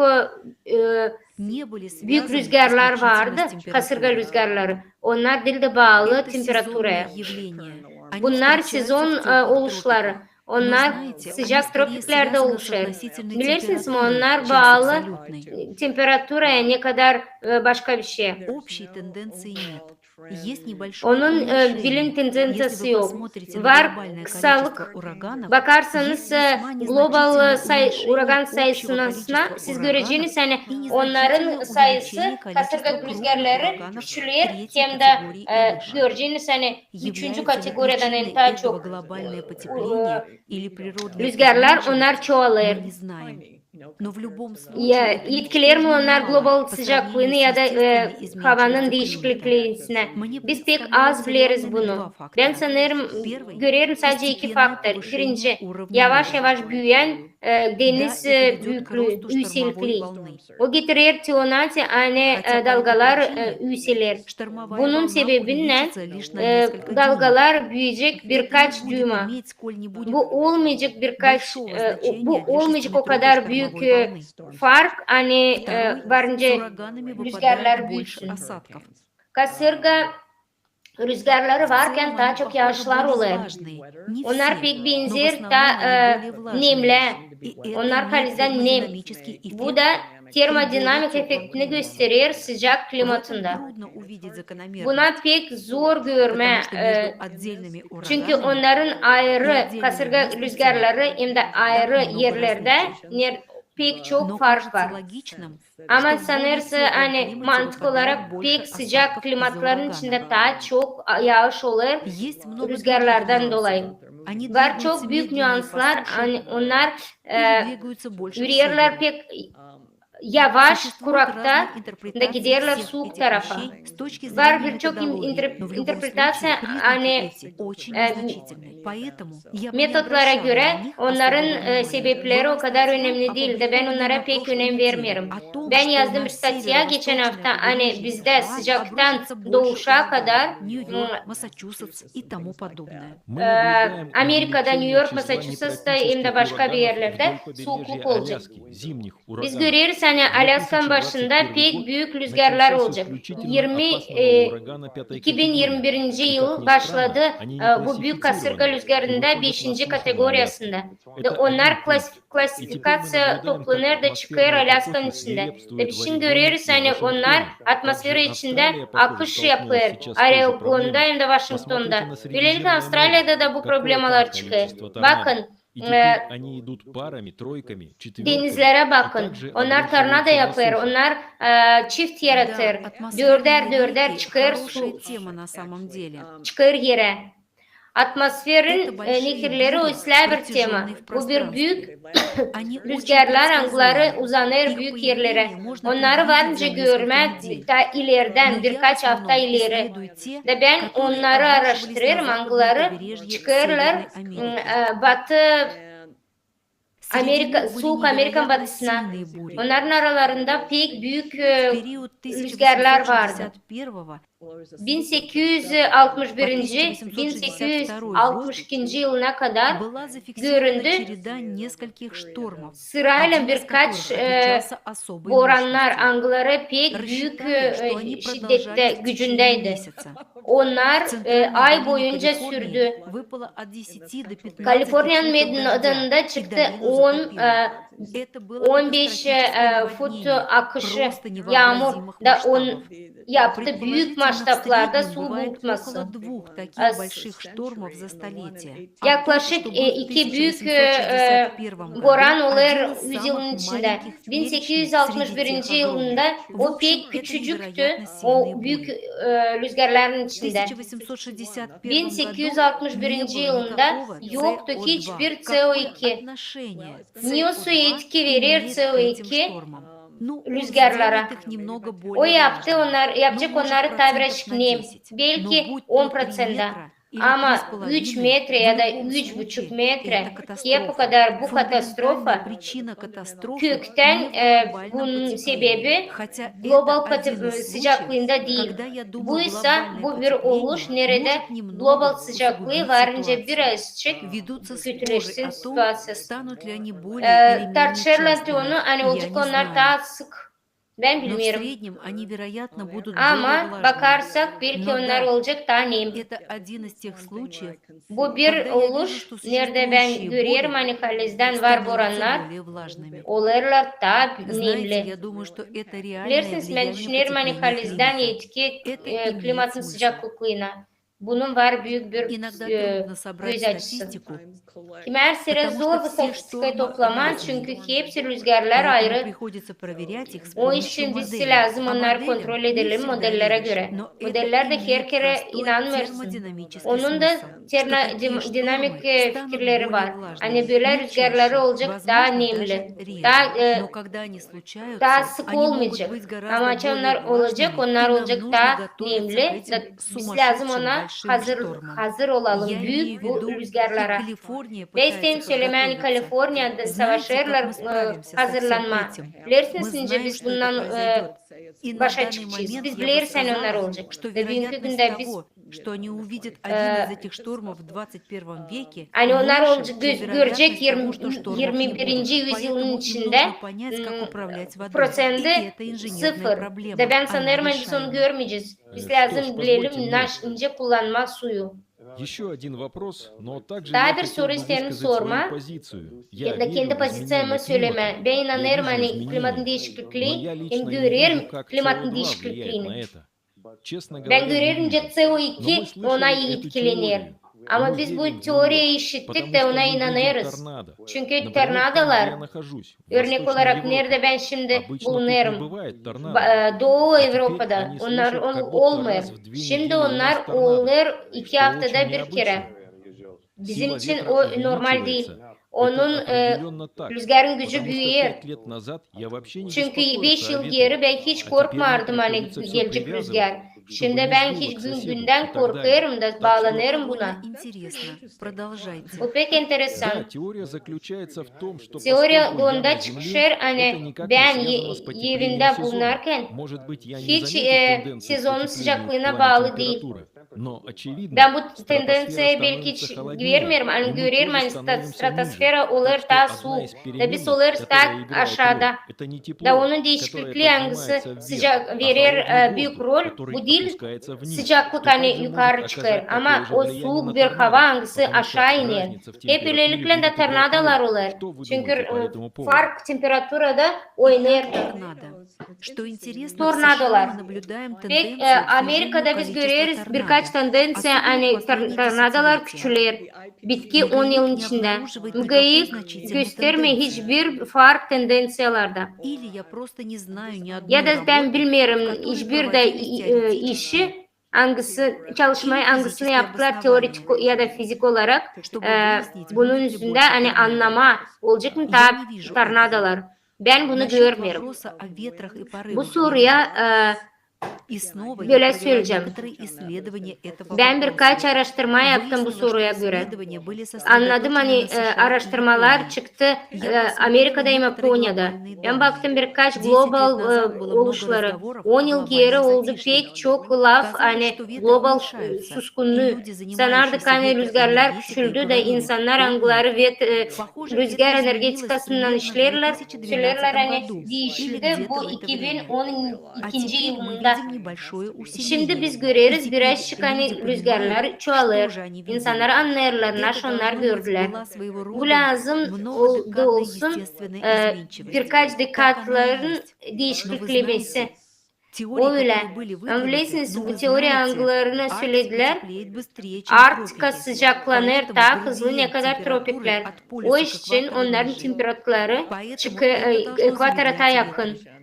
не были büyük связаны rüzgarlar vardı, исключительно с kasırga температурой. rüzgarları. Onlar dilde bağlı Это сезонные temperaturaya. явления. Они Bunlar встречаются sezon в teplых oluşları. тропиках. Но Onlar знаете, они sıcak скорее tropiklerde связаны с oluşur. относительной Bilirsiniz mi температурой, onlar чем с bağlı абсолютной. temperaturaya ne kadar başka bir şey. Общей тенденции нет. Есть небольшое Onun уменьшение. bilim Если tendensyası вы yok. посмотрите на Var глобальное kısalık. количество ураганов, Bakarsanız есть весьма global незначительное uragan уменьшение sayısına общего количества siz ураганов göreceğiniz hani и onların незначительное sayısı увеличение kasırga количества крупных rüzgarları ураганов küçülür третьей hem de категории и выше. göreceğiniz hani üçüncü Является ли kategoriden причиной en daha этого çok глобальное потепление или природная rüzgarlar изменчивость, onlar çoğalır. мы не знаем. Но в любом случае Ya, это etkiler mi ничтожно onlar мало global по sıcaklığını сравнению ya с da естественной havanın изменчивостью климата. değişikliklerine? Мне Biz pek az представляются biliriz реальными bunu. два Ben фактора. sanırım Первый görüyorum – sadece iki постепенное faktör. повышение Birinci, уровня yavaş моря. yavaş büyüyen Да, deniz это ведет к büyüklüğü, росту штормовой yüksekliği. волны. O getirir tionati ani Хотя по этой dalgalar причине yükselir. штормовая Bunun волна sebebinden увеличится лишь на несколько дюймов. dalgalar büyüyecek Это не birkaç будет düğma. иметь сколь-нибудь Bu olmayacak birkaç, большого bu значения для olmayacak o 6-метровой kadar büyük штормовой волны. fark hani Второй – с varınca ураганами выпадает rüzgarlar больше büyüsün. осадков. Kasırga rüzgarları В varken целом daha они, çok похоже, yağışlar более olur. влажные. Не Onlar все, pek но в benzer основном da они более влажные. nemle. И это Onlar имеет kalizden nem. термодинамический Bu эффект da при termodinamik более теплом efektini климате. gösterir sıcak В этом klimatında. трудно увидеть закономерность, Buna pek zor görme. потому что между отдельными Çünkü ураганами onların и ayrı отдельными kasırga местностями rüzgarları hem de ayrı так много yerlerde различий. pek çok Но fark кажется var. логичным, Ama что в более sanırsa теплом hani климате mantık выпадает olarak больше pek sıcak осадков из-за klimatların урагана. içinde daha çok yağış olur Есть много других rüzgarlardan dolayı. нюансов. Они Var двигаются çok büyük медленнее по nüanslar. суше Hani onlar или двигаются больше к yürüyorlar северу. pek yavaş Существуют kurakta разные da интерпретации giderler всех soğuk этих tarafa. вещей с точки Var зрения birçok методологии, но в любом interpretasyon случае признаки hani эти очень незначительны. Поэтому я бы не metotlara обращала göre на них onların особого внимания. sebepleri o Была kadar статья, önemli değil de ben опубликованная onlara на pek прошлой önem неделе, vermiyorum. о том, Ben что yazdığım на bir statüya geçen северо-восточное hafta hani побережье bizde США sıcaktan обрушится больше doğuşa kadar ураган. Нью-Йорк, Массачусетс и тому подобное. Мы наблюдаем Amerika'da New увеличение York, числа Massachusetts'ta hem de непроктических başka bir ураганов yerlerde вдоль soğukluk побережья olacak. Аляски, zimних Biz ураганов. görüyoruz hani Alaska'nın başında 2021 pek год büyük rüzgarlar начался с olacak. исключительно опасного урагана пятой категории. 2021 И, как yıl ни başladı странно, они не bu büyük kasırga классифицированы и rüzgarında выходят 5. на службу на Аляске. kategorisinde. De Это onlar один пункт. И теперь мы klasifikasyon наблюдаем, как toplanır da çıkıyor атмосферные Alaska'nın потоки içinde. свирепствуют De в biz şimdi Орегоне görüyoruz и hani onlar Вашингтоне. atmosferi Также içinde Австралия, похоже, akış yapıyor. столкнулась сейчас с той же Oregon'da hem de проблемой. Washington'da. Посмотрите на Üstelik Средиземное Avustralya'da da bu море. Какое problemler там çıkıyor. количество торнадо. Bakın И теперь они idут парами, тройками, четверками. denizlere И bakın. также Onlar tornado обрушиваются на yapar. сушу. Onlar çift Да, yaratır. атмосферные Dörder реки – çıkar хорошая su тема на самом деле. çıkar yere. Atmosferin Это большие nehirleri бури, oysa bir tema. протяженные в Bu bir büyük пространстве. Они очень rüzgarlar angları предсказуемы. uzanır Их büyük yerlere. появление можно Onları предвидеть varınca за nесколько görmek недель. ta ileriden Но я в birkaç hafta основном ileri. исследую те, De ben которые onları обрушивались на araştırırım западное angları побережье çıkarlar Северной Америки. Batı Среди Amerika, них были soğuk Amerikan невероятно batısına. сильные бури. Onların aralarında pek büyük В период rüzgarlar vardı. 1861 1862 yılına kadar была зафиксирована göründü. череда nескольких штормов, Sırayla один из birkaç которых отличался особой boranlar, мощностью. angları pek büyük Рассчитали, что они şiddette, продолжались в течение gücündeydi. месяца. Onlar В центральной ay долине boyunca Калифорнии sürdü. выпало от 10 до 15 Kaliforniya'nın футов meydanında дождя, и çıktı долину 10 затопило. Это было 15 катастрофическое fut наводнение, akışı просто yağmur невообразимых da масштабов. yaptı büyük Предположительно, в масштабlarda среднем su бывает bulutması. около двух таких больших штормов за столетие. А тот, Yaklaşık что был в iki büyük 1861 году, boran olur один из yüzyılın самых içinde. маленьких в перечне среди 1861 тех огромных. yılında В o общем, pek это küçücüktü невероятно o сильные büyük бури. rüzgarların В içinde. 1861 году 1861 не было yılında никакого yoktu CO2. hiçbir Какое CO2. отношение News'u CO2 etki verir имеет к этим CO2 штормам? Ну, он rüzgarlara. сделает их немного O более yaptı, влажными. yapacak Ну, может, onları tabir процентов на eşkneyim. 10. Но Belki будь 10 то 3 процenta. метра или Ama 3,5, 3 в metre ya da любом 3,5 случае metre это ki bu катастрофа. kadar bu Фундаментальная katastrofa причина катастрофы kökten не в глобальном bunun потеплении. sebebi Хотя global это один из sıcaklığında случаев, değil. когда я думаю, Buysa глобальное bu bir oluş потепление nerede может немного global sıcaklığı усугубить varınca ситуацию. birazcık Ведутся споры kötüleşsin о том, situasyon. станут ли они более или менее Tartışırlar onu частыми. hani Я olacak не onlar знаю. daha sık. Ben Но в bilmiyorum. среднем они, вероятно, будут более Ama влажными. bakarsak belki Но onlar да, olacak daha neyim. это один из тех случаев, Bu bir когда я oluş вижу, что nerede ben существующие görüyorum бури hani Kaliz'den var становятся boranlar более влажными. olurlar daha Знаете, nemli. я думаю, что это реальное Bilirsiniz ben влияние düşünüyorum hani потепления Kaliz'den климата. etki Это имеет klimatın смысл. sıcaklığına. Bunun var büyük bir Иногда трудно собрать göz açısı. статистику, Kimer süre потому zor что bu все statistikayı штормы toplaman разные. çünkü hepsi rüzgarlar Поэтому ayrı. приходится проверять их с O помощью için bizi моделей. lazım А onları моделям kontrol не edelim всегда modellere веришь. göre. Но это Modellerde her имеет kere простой inanmıyorsun. термодинамический Onun da смысл, что такие dinamik штормы станут fikirleri var. более Hani влажными, böyle не rüzgarları чаще, olacak daha возможно, nemli. даже реже. Daha Но когда они случаются, daha sık они могут olmayacak. быть гораздо Ama более onlar olacak, влажными, и onlar нам olacak нужно daha готовиться к nemli. этим Biz lazım сумасшедшим ona большим штормам. hazır olalım Я büyük имею в bu виду, и rüzgarlara. Калифорния Ve istedim пытается söylemeni подготовиться. Kaliforniya'da Знаете, savaşırlar как мы справимся со всем hazırlanma. этим? Bilirsiniz Мы ince знаем, biz что это bundan произойдет. И на başa данный çıkacağız. момент Biz я бы biliriz hani onlar сказала, olacak. что Ve bugünkü вероятность günde biz того, что они увидят один из этих штормов в 21 веке, hani onlar выше, olacak, чем görecek вероятность того, что штормов не 21. будет. yüzyılın Поэтому им içinde нужно понять, как управлять водой. И prosenti это инженерная sıfır. проблема. De ben Она sanırım hani biz onu решаема. görmeyeceğiz. Biz Что ж, lazım позвольте bilelim мне ince kullanma suyu. еще один вопрос, но также Daha я bir хотел soru бы isterim высказать свою sorma. позицию. Я Ya da верю kendi в pozisyonu изменение söyleme. климата. Ben Я inanırım вижу hani klimatın изменения, но değişikliği я hem лично не görüyorum вижу, как klimatın CO2 влияет на değişikliğini. это. Честно Ben говоря, не görünce вижу. Но CO2 мы ona слышали эту etkilenir. теорию. Ama Мы biz верим bu в teoriyi нее, işittik потому de что ona мы видим inanırız. торнадо. Çünkü Например, там, tornadolar где я нахожусь, в örnek Восточной olarak Европе, nerede ben şimdi обычно тут не bulunuyorum. бывает торнадо. Doğu А теперь Avrupa'da они onlar слышат, как будто olmuyor. раз в 2 Şimdi недели у onlar нас торнадо, olur 2 что haftada очень bir kere. необычно. Bizim Сила için ветра o normal değil. увеличивается, onun определенно так. rüzgarın gücü Потому что büyüyor. 5 lет назад я вообще не Çünkü беспокоился 5 о yıl ветре, geri ben hiç а теперь мне korkmardım hani приходится все gelecek привязывать, rüzgar. чтобы Şimdi не ben сдуло hiç к соседу и günden так далее. korkuyorum da Так что bağlanıyorum Довольно buna. интересно. Продолжайте. Bu pek enteresan. да, теория заключается в том, что Teori поскольку я на onda Земле, çıkışır это hani никак не ben связано с потеплением yerinde сезона. bulunarken Может быть, я не hiç заметил тенденции к sezonun потеплению в sıcaklığına плане bağlı değil. температуры, но очевидно, Ben bu стратосфера tendensiye belki становится hiç холоднее, görmüyorum. и Hani мы görüyorum тоже hani становимся ниже. stratosfera olur Так что daha одна soğuk. из Da biz переменных, oluruz которая daha играет aşağıda. роль, это не Da тепло, onun которое değişiklikliği hangisi поднимается вверх, sıcak а verir холодный büyük воздух, rol. который Bu değil опускается вниз, sıcaklık что hani также может yukarı çıkar оказать такое ama же o влияние soğuk на bir hava торнадо, hangisi потому что aşağı iner. разница в Hep температуре öylelikle будет de играть tornadolar роль. olur. Что вы Çünkü думаете по этому поводу? fark temperaturada oynar. Итак, торнадо. Что интересно, в США Tornadolar. мы наблюдаем Pek тенденцию к снижению Amerika'da biz количества görüyoruz торнадо, birkaç tendensiya особенно в hani последние tornadolar десятилетия. küçülür. Bitki 10 МГИК yılın не içinde. обнаруживает никакой Mgayık значительной gösterme тенденции. hiçbir fark tendensiyalarda. Или я просто не знаю ни Ya одной da ben работы, в bilmiyorum которой hiçbir de проводились teоретические işi hangisi çalışmayı или hangisini физические yaptılar teoretik обоснования, ya da fizik olarak чтобы выяснить, bunun будет ли üstünde больше hani торнадо. anlama olacak mı Я не вижу этого. tornadolar. Ben bunu Насчет görmüyorum. вопроса о ветрах и Bu порывах soruya и снова я böyle провела söyleyeceğim. некоторые исследования этого Ben birkaç вопроса. araştırma yaptım bu Выяснила, что soruya göre. исследования были Anladım сосредоточены hani на США и araştırmalar Японии. çıktı Я посмотрела Amerika'dayım некоторые Japonya'da. глобальные Ben данные. baktım birkaç 10 global лет назад было много oluşları. разговоров 10 о yıl geri глобальном oldu затишье. pek çok laf Казалось, hani что ветры global уменьшаются, и suskunluğu. люди, Sanardık занимающиеся hani rüzgarlar ветроэнергетикой, küçüldü de говорили: insanlar «О, angları нет, ve похоже, rüzgar это изменилось energetikasından примерно в işlerler. 2012 Söylerler hani году или değişildi где-то bu в это время. А 2012 теперь мы yılında. видим небольшое Şimdi усиление. biz И görüyoruz теперь birazcık люди hani rüzgarlar понимают, çoğalır. что же они İnsanlar видели. anlarlar, Это nasıl onlar должно быть gördüler. была своего Bu рода lazım oldu многодекадная olsun естественная изменчивость. birkaç Так оно и dekatların есть. Но вы değişikliklemesi. знаете, teorии, Öyle. которые были Ama выдвинуты, bilirsiniz ну bu вы teori знаете, anglarını Арктика söylediler. теплеет bыстрее, чем Arktika тропики. sıcaklanır Поэтому daha hızlı ne градиент kadar температуры tropikler. от O полюса к iş için экватору onların ниже. temperatürleri Поэтому это должно ekvatora замедлять yakın. ветры.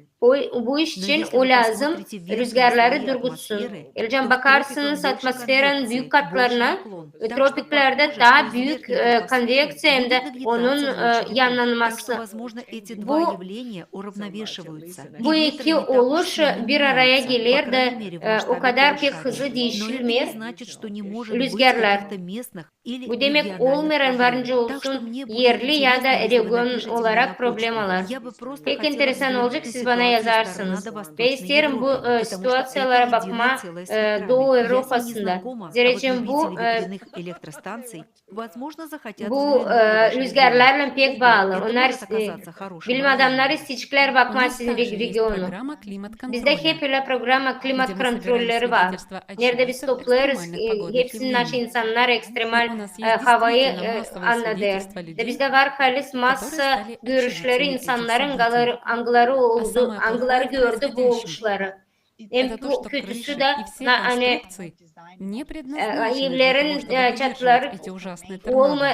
Bu iş Но için если o вы lazım посмотрите верхние rüzgarları слои durgutsun. атмосферы, Elcan то в bakarsınız тропиках больше atmosferin конвекции, büyük больше katlarına, наклон. Так что tropiklerde похоже, что daha из büyük верхней тропосферы konveksiya hem будет de нагнетаться onun больше ветров. Так что, yanılması. возможно, эти два Bu явления уравновешиваются. И Bu ветры iki не так уж oluş сильно bir araya меняются, по gelir крайней de мере, в o масштабе kadar pek полушария. hızlı Но это değişilmiyor. не значит, что не может быть Rüzgarlar. каких-то местных или Bu demek региональных olmayan проблем. varınca Так что olsun мне будет yerli ya da интересно, если вы region напишите мне на olarak problem почту. alar. Я бы просто Pek хотела enteresan взглянуть olacak на siz bana ситуацию с yazarsınız. торнадо в Ve Восточной isterim bu Европе, потому что это situasyonlara единое bakma целое с ветрами. Doğu Я с ней не Avrupa'sında. знакома, а вот Zerrecim bu любители ветряных электростанций, возможно, захотят bu взглянуть на ваши регионы. rüzgarlarla pek Ого, bağlı. это Onlar может оказаться хорошим bilim районом. adamları isteyecekler У bakma нас sizin также есть regionu. программа Bizde климат-контроля, hep öyle programa klimat где мы собираем kontrolleri var. свидетельства Nerede biz очевидцев toplarız экстремальных погодных hepsini naş явлений. insanlar И ekstremal у нас есть havayı действительно массовые anladır. свидетельства De людей, bizde var halis которые massa стали görüşleri очевидцами этих insanların событий. angları А oldu, самое angları плохое в gördü bu происходящем — oluşları. это Hem то, что kötüsü крыши de и все hani конструкции не предназначены для того, evlerin чтобы выдерживать çatıları эти ужасные торнадо.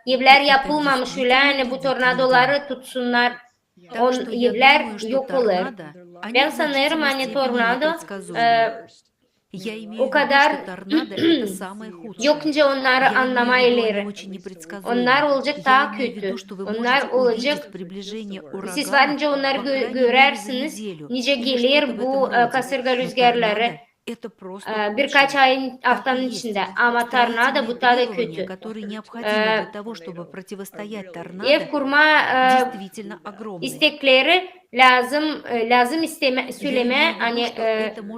evler И это yapılmamış öyle действительно hani bu гибнет людям. tornadoları tutsunlar. Так что я Evler думаю, что yok olur. торнадо, они Ben в sanırım значительной hani степени tornado непредсказуемы. Я имею o в виду, kadar что торнадо это самое худшее. yokunca onları Я имею anlama в виду, они ileri. очень Onlar непредсказуемы. olacak Я daha имею в kötü. виду, что вы Onlar можете olacak. увидеть приближение Siz ураганов, varınca onları по крайней мере, за görersiniz. неделю. Nice Или gelir что-то в bu этом роде. kasırga Но rüzgarları торнадо это просто birkaç худшее. ayın Так и haftanın есть. içinde. Ama tornado Строительные bu daha da требования, kötü. которые необходимы для того, чтобы противостоять торнадо, Ev kurma действительно огромны. istekleri lazım söyleme hani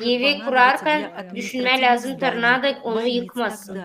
evi kurarken düşünme lazım tornado onu yıkmasın.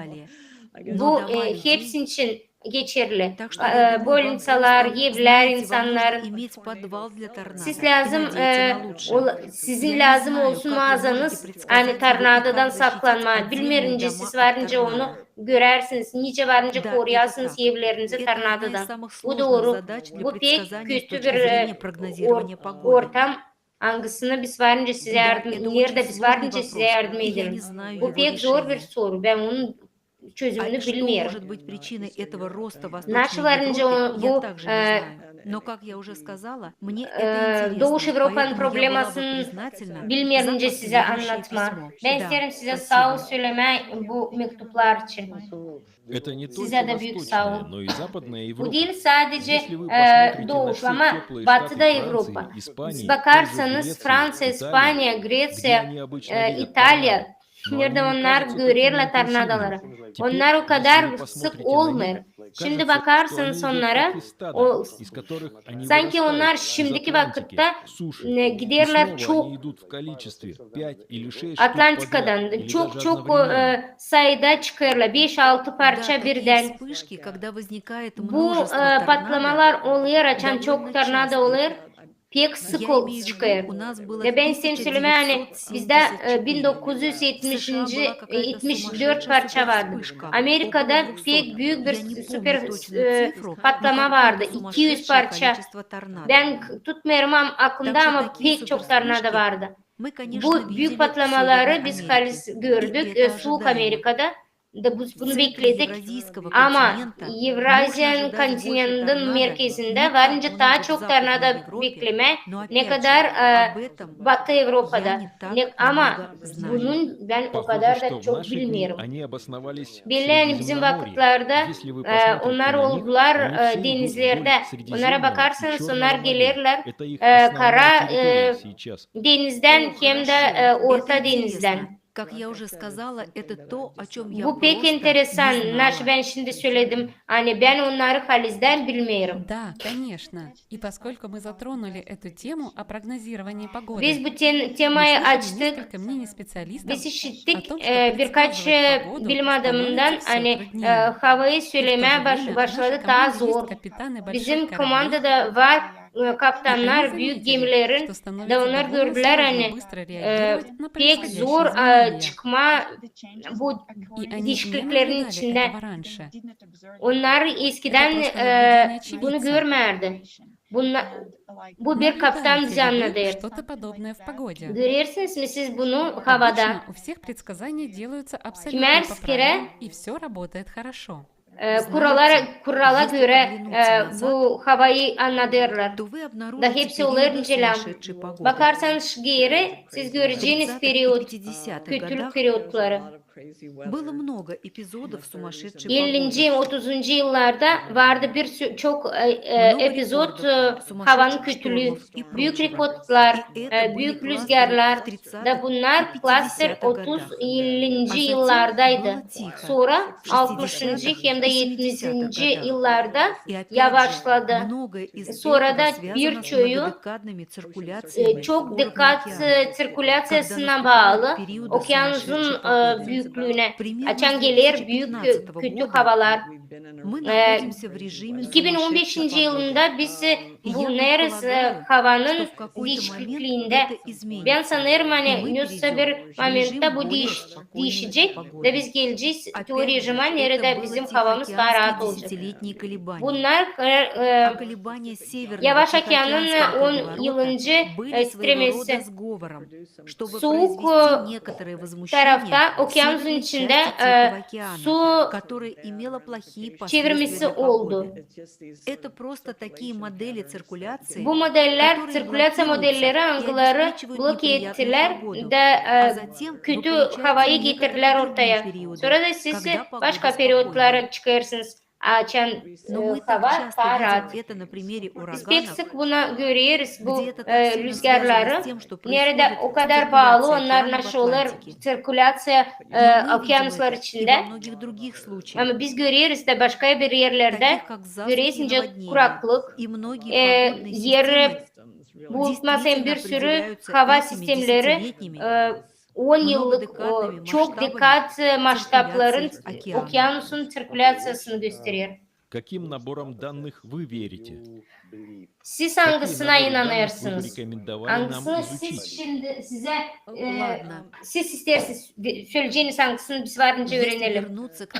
Bu hepsi için geçerli. Так что я думаю, вам Bolonsalar, просто, evler, знаете, вам insanların нужно иметь подвал для торнадо siz и lazım надеяться на лучшее. sizin Я не lazım знаю, olsun как вы можете mağazanız предсказать hani его и как tornadodan защитить saklanma. отдельные Bilmerince дома siz от varınca торнадо. onu görersiniz. Nice varınca Да, это koruyarsınız так. evlerinizi Это одна из tornadodan. самых Bu сложных doğru. задач для Bu pek предсказания с kötü точки bir зрения прогнозирования pогоды. ortam. Hangisine biz varınca size Да, yardım, это очень nerede biz сложный varınca size вопрос, yardım и я не edelim. знаю Bu его pek zor bir решения. soru. Ben onu çözümünü что bilmiyorum. может быть причиной этого роста в Нашиварınca Восточной Европе, я bu также не знаю. Но, как я уже сказала, мне это Doğuş интересно, Avrupa'nın поэтому я была бы problemasını признательна за bilmeyince size последующее anlatma. письмо. Ben Да, isterim size sağ ol спасибо. söyleme bu mektuplar için. Это не Size только de büyük sağ Восточная, ol. но и Западная Bu Европа. değil sadece Если вы посмотрите на Doğuş все ama теплые Batı'da штаты Avrupa. Франции, Испании, Siz той же bakarsanız Греции, Fransa, Италии, İspanya, где Grecia, они обычно видят İtalya, торнадо, но nerede они не onlar кажутся görüyorlar такими tornadoları. интенсивными. Onlar o Теперь, kadar если вы sık посмотрите на olmuyor. них, Şimdi кажется, что bakarsanız они идут onlara, как из стада, o из которых они sanki onlar вырастают, из şimdiki Атлантики, vakitte суши. И giderler снова çok они идут в количестве 5 или 6 штук подряд, Atlantika'dan или çok даже çok одновременно. sayıda çıkarlar. 5-6 Да, parça такие birden. вспышки, когда возникает Bu множество торнадо, patlamalar oluyor, açan довольно çok tornado частые. olur. Pek sık Я имею в виду, çıkıyor. у нас было Ve ben istedim söyleme yani bizde 1974. В США была какая-то 1974 сумасшедшая parça vardı. супервспышка. Amerika'da Около 200. pek büyük bir Я не süper помню точную цифру, но patlama vardı. какое-то 200 сумасшедшее parça. количество торнадо. Ben tutmuyorum aklımda Так что ama такие pek çok tornado супервспышки vardı. мы, конечно, Bu видели büyük в patlamaları Северной biz Америке. gördük И это Soğuk ожидаемо. Amerika'da da В bunu центре bekledik. Евразийского Ama континента можно Евразyan ожидать больше kontinentinin торнадо, merkezinde не как varınca много daha в çok Западной tornado Европе, bekleme но ne опять kadar же, об этом Batı я Avrupa'da. не так Ama много знаю. bunun ben o Похоже, kadar что da в çok наши дни bilmiyorum. они обосновались в Belli yani bizim Средиземноморье. vakitlerde Если вы посмотрите onlar на них, oldular они все идут denizlerde. вдоль Onlara Средиземного и bakarsanız onlar Черного морей. gelirler Это их kara основная территория сейчас. denizden hem de Это orta интересно. denizden. Как я уже сказала, это то, о чем я Bu pek просто не enteresan. Naş знала. ben şimdi söyledim. Hani ben onları halizden bilmiyorum. Да, конечно. И поскольку мы затронули эту тему о прогнозировании погоды, Biz bu мы temayı слышали açtık. несколько мнений специалистов Biz о işittik том, что birkaç предсказывать погоду bilim adamından становится все hani труднее. havayı И в то же söylemeye время в başladı нашей daha команде есть zor. капитаны больших Bizim кораблей, komandada var и они kaptanlar büyük заметили, gemilerin что становится da onlar довольно gördüler сложно hani быстро реагировать на pek происходящие zor изменения. çıkma bu И они не değişikliklerin наблюдали içinde. этого раньше. Onlar eskiden Это просто наблюдение bunu очевидца. görmerdi. Bu bir kaptan Наблюдаете bize ли вы anlatıyor. что-то подобное в погоде? Görüyorsunuz mu siz bunu havada? Обычно у всех предсказания делаются абсолютно по Kimerskere правилам, и все работает хорошо. Kurala Если göre оглянуться назад, bu havayı anlatırlar. то вы Da обнаружите hepsi периоды olunca сумасшедшей pогоды. bakarsanız geri siz В göreceğiniz 30-х и periyot, 50-х kötülük годах periyotları. было много эпизодов сумасшедшей 50. погоды. 30. yıllarda vardı çok Много epizod рекордов, havanın сумасшедших kötülüğü, штормов и büyük прочего. rekordlar, И это были büyük кластеры rüzgarlar в 30-х da bunlar и cluster 50-х 30 годах. 50. А затем yıllardaydı. было тихо. Sonra В 60. 60-х hem de и 70. 70-х yıllarda И опять же, yavaşladı. многое из Sonra этого da связано с birçoğu многодекадными циркуляциями çok уровня dikkat океана. sirkülasyasına bağlı Периоды okyanusun сумасшедшей погоды. büyüklüğüne Примерно açan с gelir büyük 2015 kötü года havalar. мы находимся в режиме 2015 сумасшедшей погоды. yılında biz И bu я neresi предполагаю, havanın что в какой-то момент değişikliğinde это ben изменится. sanırım И hani мы yoksa bir перейдем в momentte режим bu более спокойной değişecek погоды. ve biz geleceğiz o Опять же, rejime это nerede было bizim havamız daha Тихоокеанские rahat olacak. десятилетние колебания. Bunlar А колебания Северного Yavaş Okyan'ın Тихоокеанского 10 круговорота yılıncı были своего titremesi. рода сговором, чтобы Soğuk произвести некоторое возмущение tarafta в okyanusun северной içinde части Тихого океана, su которое имело плохие çevirmesi последствия для oldu. погоды. Это просто такие модели циркуляции, Bu modeller, которые sirkülasyon блокируются modelleri и algıları обеспечивают bloke неприятную ettiler погоду. de А затем вы kötü получаете havayı некоторые getirdiler другие ortaya. периоды, Sonra da siz когда погода başka спокойная. periyotlara çıkarsınız. Açan Но мы так hava часто daha видим rahat. это на примере Biz pek ураганов, sık buna görüyoruz bu где это так сильно rüzgarları. связано с тем, что Nerede происходит o kadar bağlı циркуляция onlar океана в nasıl olur Атлантике. sirkülasyon Но мы видим okyanuslar это и içinde. во многих других случаях, Ama biz görüyoruz da başka bir yerlerde таких как засухи и görüyorsunca наводнения, kuraklık, и многие погодные yer системы bulutmasın bir действительно sürü определяются hava этими sistemleri десятилетними 10 yıllık многодекадными çok масштабами dikkat masrafların циркуляции океана. okyanusun sirkülasyasını gösteriyor. Каким набором данных вы верите? Siz Какие hangisine наборы данных вы бы inanıyorsunuz? рекомендовали нам Hangisini siz изучить? şimdi size Ладно. siz isterseniz söyleyeceğiniz hangisini biz varınca Если öğrenelim. вернуться к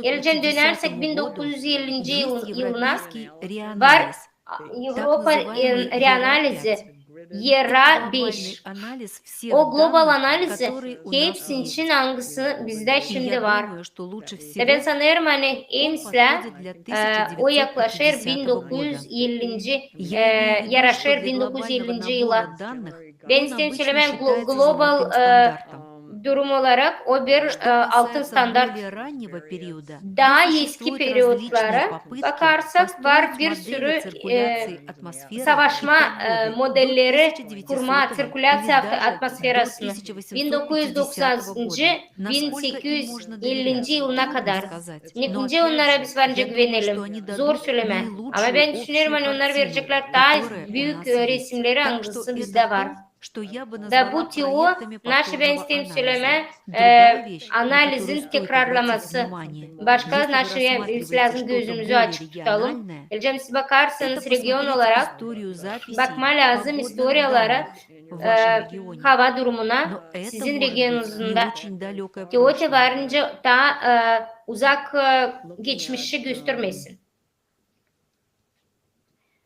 Elden 1950 dönersek году, 1950 есть yılına европейский var реанализ, Avrupa называемый reanalizi, ERA 5. Глобальный анализ всех O global данных, analizi которые у нас hepsinin есть. için hangisi bizde И şimdi я var. думаю, что лучше Ve ben всего sanırım hani он EMS'le подходит для o yaklaşır 1950 года. 1950 Я имею в виду, yaraşır что для глобального 1950 yıla. набора данных Ben он istedim обычно söylemem считается global золотым стандартом. durum olarak o bir Что altın касается standart. более раннего периода, Daha то eski существуют periyotlara различные попытки bakarsak var построить bir модели sürü циркуляции атмосферы savaşma и погоды до modelleri 1900 kurma или sirkülasyon даже до atmosferasını 1850 года. Насколько им можно 1850 доверять? yılına Трудно kadar. сказать. Но Netince опять onlara же, biz bence я думаю, что güvenelim. они Zor дадут söyleme. Ama наилучшую ben düşünüyorum общую hani onlar картину, verecekler daha которая у büyük нас есть. resimleri Так что hangisi это bizde var. то, что я бы Ve назвала bu teo, проектами naşı ben повторного isteyim анализа. söyleme, Другая вещь, на которую analizin стоит обратить tekrarlaması. внимание, Başka если вы naşı biz рассматриваете lazım что-то gözümüzü более açık tutalım. региональное, Geleceğim siz это bakarsanız region посмотрите olarak историю записей bakma lazım погодных historiyalara, данных в вашем регионе. hava durumuna Но это sizin может быть regionunuzun не da. очень далекое Teote прошлое. varınca daha uzak geçmişi göstermesin.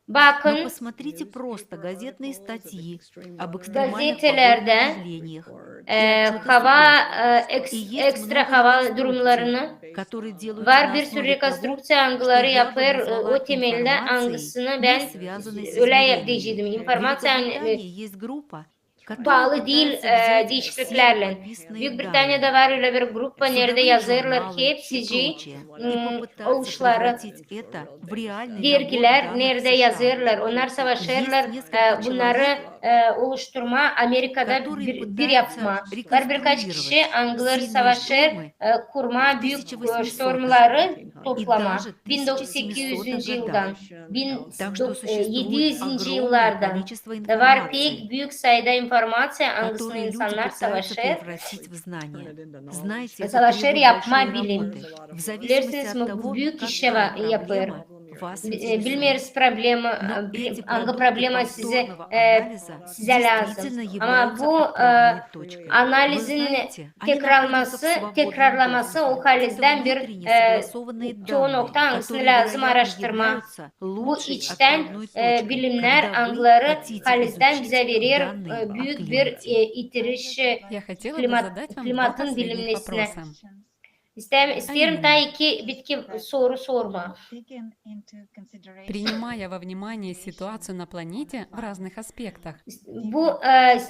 Но Bakın посмотрите просто газетные статьи об экстремальных gazetelerde погодных явлениях и отчеты hava судов. И есть ekstra много hava реконструкций, durumlarını которые делаются var на bir sürü основе того, rekonstrüksiyon что angıları я бы yapar назвала o temelde информацией, hangisini не ben связанной с öyle измерениями. diyecektim. В İnformasyon Великобритании есть группа, которая bağlı değil пытается взять все değişikliklerle. подписанные Büyük данные, Britanya'da var öyle bir grup nerede судовые yazarlar журналы hepsici и прочее, и попытаться oluşları превратить это в реальный набор dergiler данных nerede США. yazarlar. Onlar savaşırlar Есть несколько bunları человек, oluşturma Amerika'da которые bir yapma. пытаются Var birkaç kişi реконструировать angılar сильные savaşır штормы kurma büyük 1800-х stormları и toplama. даже 1800 1700-х yıldan, годах. Так что существует 1700 огромное yıllardan количество da var информации, pek büyük sayıda informasyon angısını которые люди insanlar пытаются savaşır. превратить в знания. Знаете, это Savaşır требует yapma большой bilim. работы. В зависимости Bilirsiniz от mi того, bu büyük işe какая yapar. проблема вас интересует. Bilmiyoruz problemi, Но эти hangi продукты problema size повторного анализа size lazım. действительно Ama являются bu отправной точкой. Вы analizin знаете, они находятся в tekrarlaması свободном o доступе. halizden Это bir внутренне согласованные çoğu данные, nokta hangisini которые, lazım вероятно, araştırma. являются Bu лучшей içten отправной точкой, bilimler когда вы angları хотите halizden bize изучить verir данные о büyük bir климате. itiriş Я хотела бы задать вам два klimatın последних bilinmesine. вопроса. İsterim ta iki bitki soru sorma. Принимая во внимание ситуацию на планете в разных аспектах, Bu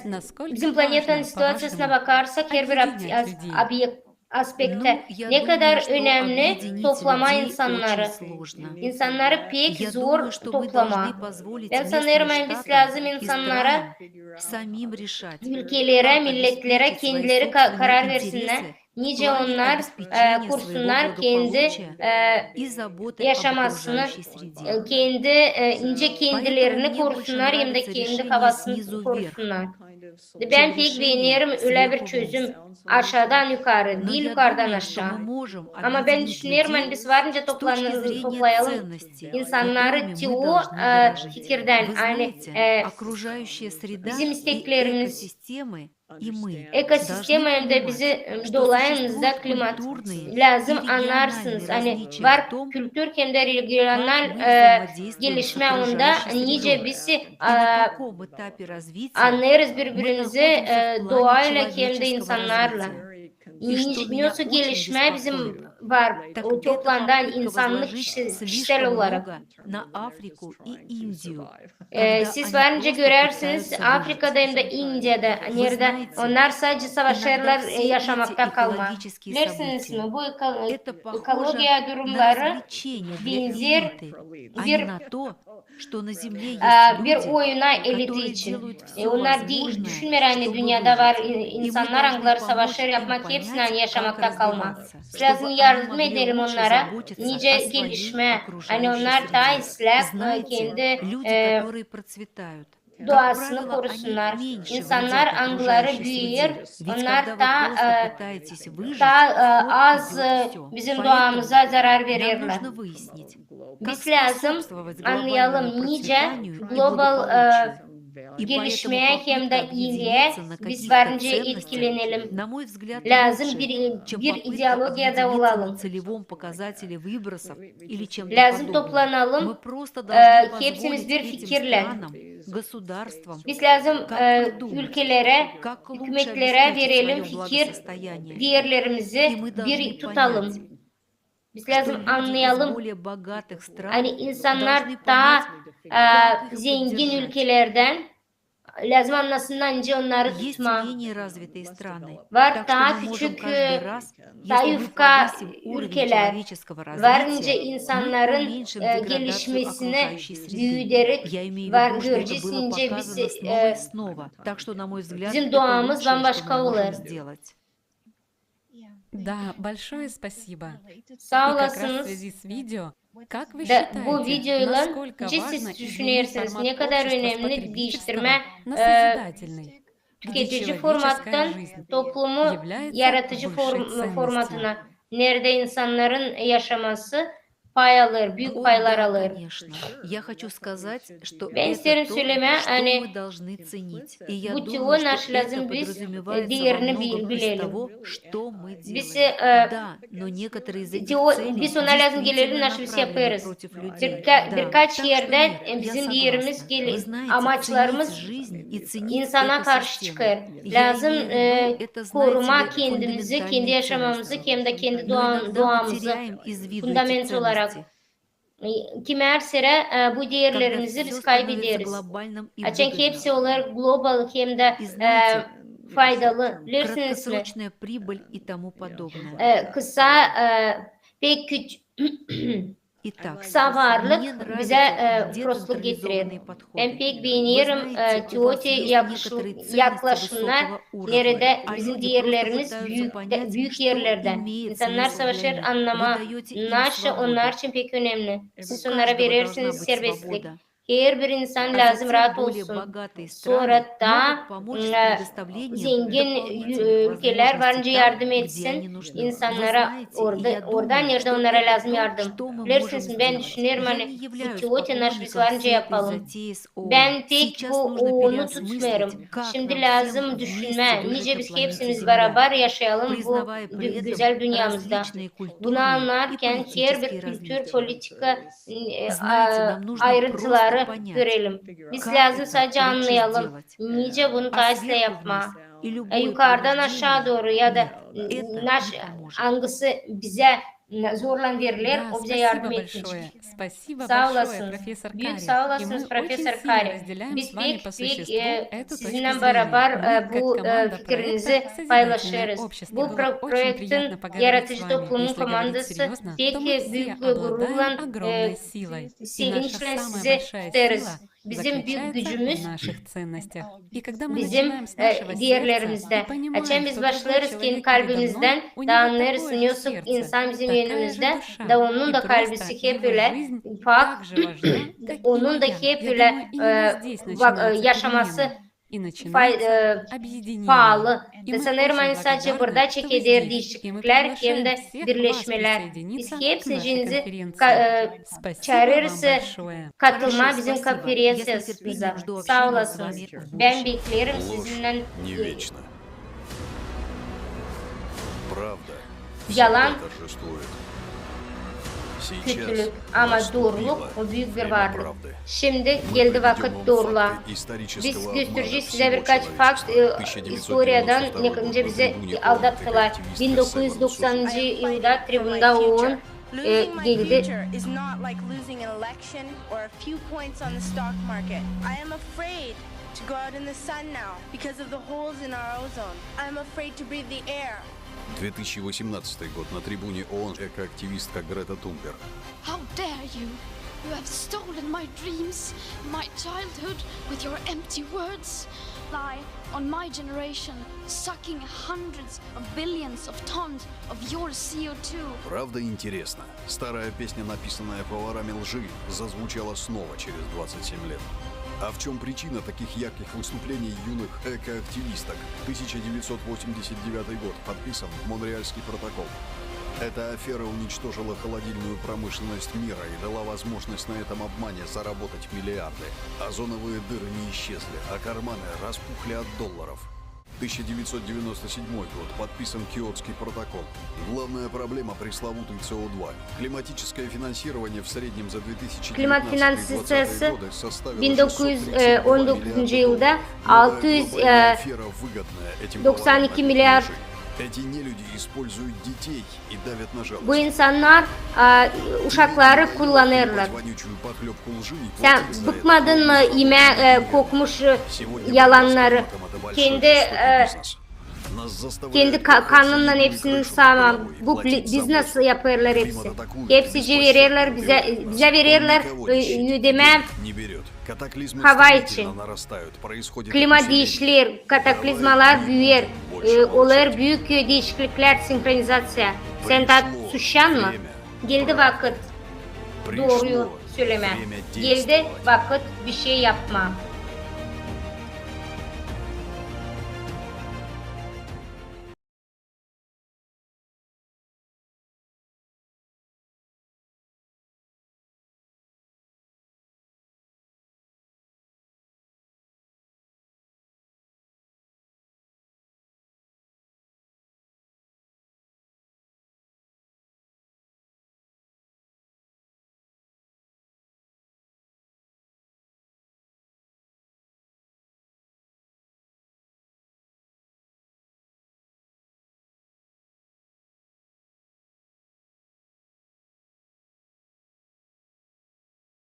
насколько bizim planetanın важно, situasyonuna по-вашему, bakarsak her bir объединять людей? aspekte Ну, я ne думаю, kadar что önemli объединить toplama людей insanları. очень сложно. İnsanları pek Я zor думаю, что мы toplama. должны позволить Ben местным sanırım biz штатам lazım и insanlara странам самим решать, ülkelere, как milletlere обеспечить свои kendileri собственные karar versinler. интересы в Nice плане onlar обеспечения своего kursunlar kendi благополучия и заботы об yaşamasını, окружающей среде. kendi ince kendilerini Поэтому мне больше korusunlar hem de нравится kendi решение havasını снизу вверх, korusunlar. Ben чем pek решение beğeniyorum öyle bir сверху çözüm вниз. aşağıdan yukarı, Но değil я yukarıdan думаю, что aşağı. мы можем Ama ben объединить düşünüyorum hani людей biz varınca с точки zрения toplayalım ценностей, insanları которыми мы teo должны дорожить. fikirden Вы hani знаете, окружающая среда bizim и isteklerimiz, экосистемы и мы ekosistem должны hem de понимать, bizi что dolayınızda существуют klimat культурные и lazım региональные anlarsınız. Hani различия var в том, kültür hem de как regional мы взаимодействуем с gelişme onda окружающей nice средой bizi и на каком этапе развития anlarız мы birbirimizi находимся в плане doğayla hem de человеческого insanlarla. развития. И что меня Nasıl очень gelişme беспокоит, bizim var так o это toplandan попытка insanlık возложить kişisel слишком olarak. много на Африку и Индию, когда Siz они varınca просто görersiniz пытаются Afrika'da hem de India'da Вы nerede знаете, onlar sadece savaşırlar иногда все yaşamakta эти kalma. экологические Bilirsiniz события mi bu это похоже ekolojiya на durumları развлечение для benzer элиты, а bir не на то, что на Земле есть bir люди, oyuna eliti которые için. делают все Onlar возможное, düşünmüyor hani чтобы dünyada var выжить. И мы insanlar должны anglar помочь savaşır им yapmak hepsinden понять, как yaşamakta kalma. развиваться, Biz lazım чтобы они yardım могли edelim лучше onlara заботиться nice о своей gelişme. Hani окружающей onlar daha среде. islak Знаете, kendi люди, которые процветают, как doğasını правило, korusunlar. они меньше İnsanlar вредят angları окружающей büyür. среде. Ведь Onlar когда вы da просто пытаетесь выжить, daha в ход az идет все. bizim Поэтому doğamıza zarar нам verirler. нужно выяснить, как Biz lazım способствовать глобальному anlayalım nice процветанию и global благополучию. И gelişmeye поэтому hem de попытка iyiliğe объединиться на biz каких-то varınca ценностях, etkilenelim. на мой взгляд, Lazım лучше, чем bir попытка ideolojide объединиться olalım. на целевом показателе выбросов или чем-то Lazım подобном. toplanalım. Мы просто должны Hepsimiz позволить bir этим fikirle странам государствам, Biz lazım как продумать, ülkelere, как лучше hükümetlere обеспечить verelim свое fikir, благосостояние. diğerlerimizi И мы должны bir tutalım. понять, Biz что lazım люди из anlayalım. более bogатых стран Hani insanlar должны daha понять, как их zengin поддержать. ülkelerden lazım anlasınlar önce onları Есть tutma. menее развитые страны, Var так что daha мы можем küçük, каждый раз, daha если мы yufka повысим уровень ülkeler человеческого varınca развития, мы insanların уменьшим degradацию gelişmesine окружающей среды. büyüderek Я имею в var виду, что это göreceğiz было ince biz показано снова и снова. Так что, на мой взгляд, bizim это doğamız лучшее, что bambaşka мы можем olur. сделать. Да, большое спасибо. Sağ И как раз в olasınız. связи с видео, как вы Da, bu считаете, videoyla насколько siz важно изменить düşünüyorsunuz формат ne kadar общества с önemli потребительского değiştirme на sозидательный, где tüketici человеческая formattan жизнь toplumu является yaratıcı высшей ценностью? formatına, nerede insanların yaşaması pay alır, büyük О, paylar да, alır. конечно. Я хочу сказать, что Ben это isterim то, söyleme, что hani мы должны ценить. И я bu думаю, tüyo что naş это lazım biz подразумевается во değerini многом из bilelim. того, что мы Biz делаем. Да, но некоторые из этих целей biz ona lazım gelelim, действительно naş biz направлены yaparız. против людей. Да, Birkaç так что yerde нет, я bizim согласна. diğerimiz Вы знаете, amaçlarımız ценить жизнь и ценить insana karşı экосистему. çıkar. Я Lazım имею в виду, это, знаете koruma ли, kendimizi, kendi фундаментальные yaşamamızı, ценности. hem de kendi Но иногда мы doğamızı теряем из виду эти fundament olarak. ценности, Kimerse bu когда değerlerimizi все biz становится kaybederiz. глобальным и Çünkü выгодным. hepsi olarak global hem de И знаете, faydalı. Bilirsiniz mi? краткосрочная прибыль и тому подобное. Kısa pek küçük Итак, kısa мне varlık bize нравятся prostluk getirir. децентрализованные Ben подходы. pek Вы beğeniyorum знаете, у вас Tiyoti есть некоторые ценности yaklaşımlar высокого уровня, nerede а bizim люди değerlerimiz просто büyük, пытаются понять, büyük что yerlerde. имеет İnsanlar смысл для savaşır них. Вы anlama. даете им Naş onlar свободу. için pek önemli. У Siz onlara каждого должна verirsiniz быть serbestlik. свобода. Her bir insan А lazım затем rahat более olsun. богатые Sonra страны da могут помочь с предоставлением zengin дополнительных ülkeler varınca возможностей yardım там, где etsin они нужны. Вы insanlara знаете, и я oradan думаю, nerede что onlara это lazım то, yardım. что мы можем Bilirsiniz ben сделать. düşünüyorum Я hani не bu являюсь Tiyoti naş biz поклонником varınca всей этой yapalım. затеи с ООН. Ben pek Сейчас bu нужно onu tutmuyorum. переосмыслить, как Şimdi нам lazım всем düşünme. вместе Nice выжить на biz планете hepsimiz Земля, beraber yaşayalım bu признавая при этом güzel dünyamızda. различные Bunu культурные и anlarken her политические bir kültür, различия. politika Знаете, нам нужно ayrıntıları просто понять, görelim. Biz как lazım это sadece лучше anlayalım. сделать. Nice bunu А tahisle сверху yapma. вниз и любое Yukarıdan aşağı принуждение, doğru ya da нет, это naş не поможет. hangisi bize zorla verilir, Да, o bize спасибо yardım большое. etmeyecek. Спасибо Sağ большое, olasınız. профессор Büyük Кари. sağ И мы olasınız очень Profesör сильно Kari. разделяем Biz с вами pek по pek существу эту точку sizinle зрения. beraber Мы, как bu команда fikrinizi проекта «Созидательное paylaşırız. общество», Bu было очень приятно projektin поговорить с yaratıcı вами. toplumun Если говорить komandası серьезно, pek то мы все büyük обладаем gururla огромной силой. И наша sevinçle самая size большая tutarız. сила Bizim büyük заключается gücümüz в наших ценностях. И когда мы bizim начинаем с нашего сердца diğerlerimizde. и понимаем, Açan что biz другой başlarız kendi человек передо kalbimizden, мной, у da него anlarız такое же Yusuf сердце, insan bizim такая же yönümüzde, душа. da onun И da просто kalbisi hep его öyle жизнь pak, так же важна, как и onun da моя. hep Я öyle думаю, именно здесь начинается yaşaması перемена. И начинается объединение. pahalı. И Ve мы sanırım очень hani sadece благодарны, burada что вы çekediği здесь. И мы değişiklikler hem приглашаем de всех вас birleşmeler. присоединиться Biz к hepsi нашей cininizi конференции. Спасибо вам çağırırız большое. katılma Хорошо, bizim спасибо. Я с konferansımıza. нетерпением жду Sağ общения с olasınız. вами в Ben будущем. beklerim Ложь sizinle не вечна. Правда yalan, всегда торжествует. Сейчас kötülük ama наступило doğruluk o büyük bir время varlık. правды. Şimdi Мы geldi приведем vakit вам doğruluğa. факты исторического Biz обмана göstereceğiz size всего birkaç fakt человечества. historiadan 1992 ne önce год bize на трибуне ООН aldattılar. как активистка 1990 Саймон yılda tribunda OON Losing my geldi. future is not like losing an election or a few points on the stock market. I am afraid to go out in the sun now because of the holes in our ozone. I am afraid to breathe the air. 2018 год на трибуне ООН экоактивистка Грета Тунберг. How dare you? You have stolen my dreams, my childhood, with your empty words. Lie on my generation, sucking hundreds of billions of tons of your CO2. Правда интересно. Старая песня, написанная поварами лжи, зазвучала снова через 27 лет. А в чем причина таких ярких выступлений юных экоактивисток? 1989 год. Подписан Монреальский протокол. Эта афера уничтожила холодильную промышленность мира и дала возможность на этом обмане заработать миллиарды. Озоновые дыры не исчезли, а карманы распухли от долларов. 1997 год. Подписан Киотский протокол. Главная проблема — пресловутый СО2. Климатическое финансирование в среднем за 2019 Klimat и finansiyası 2020 годы составило 1919 yılda 692 milyar. Эти нелюди используют детей и давят на жалость. Bu insanlar uşakları kullanırlar. Вонючую похлебку лжи и Sen платить за это. bıkmadın mı kokmuş Сегодня yalanları? это большой Kendi жестокий бизнес. Нас zastavляют kendi платить karnından за hepsini крышу sağmam. головой и Bu платить за business воздух. yaparlar hepsi. Климат атакует Hepsici беспощадно verirler bize берет нас. Он verirler никого не щадит, ödeme. не берет. Катаклизмы Hava стремительно için. нарастают. Происходит Klima усиление. değişiklikler, kataklizmalar büyür. Olur büyük değişiklikler, senkronizasyon. Sen de suçan mı? Geldi vakit doğruyu söyleme. Geldi vakit bir şey yapma.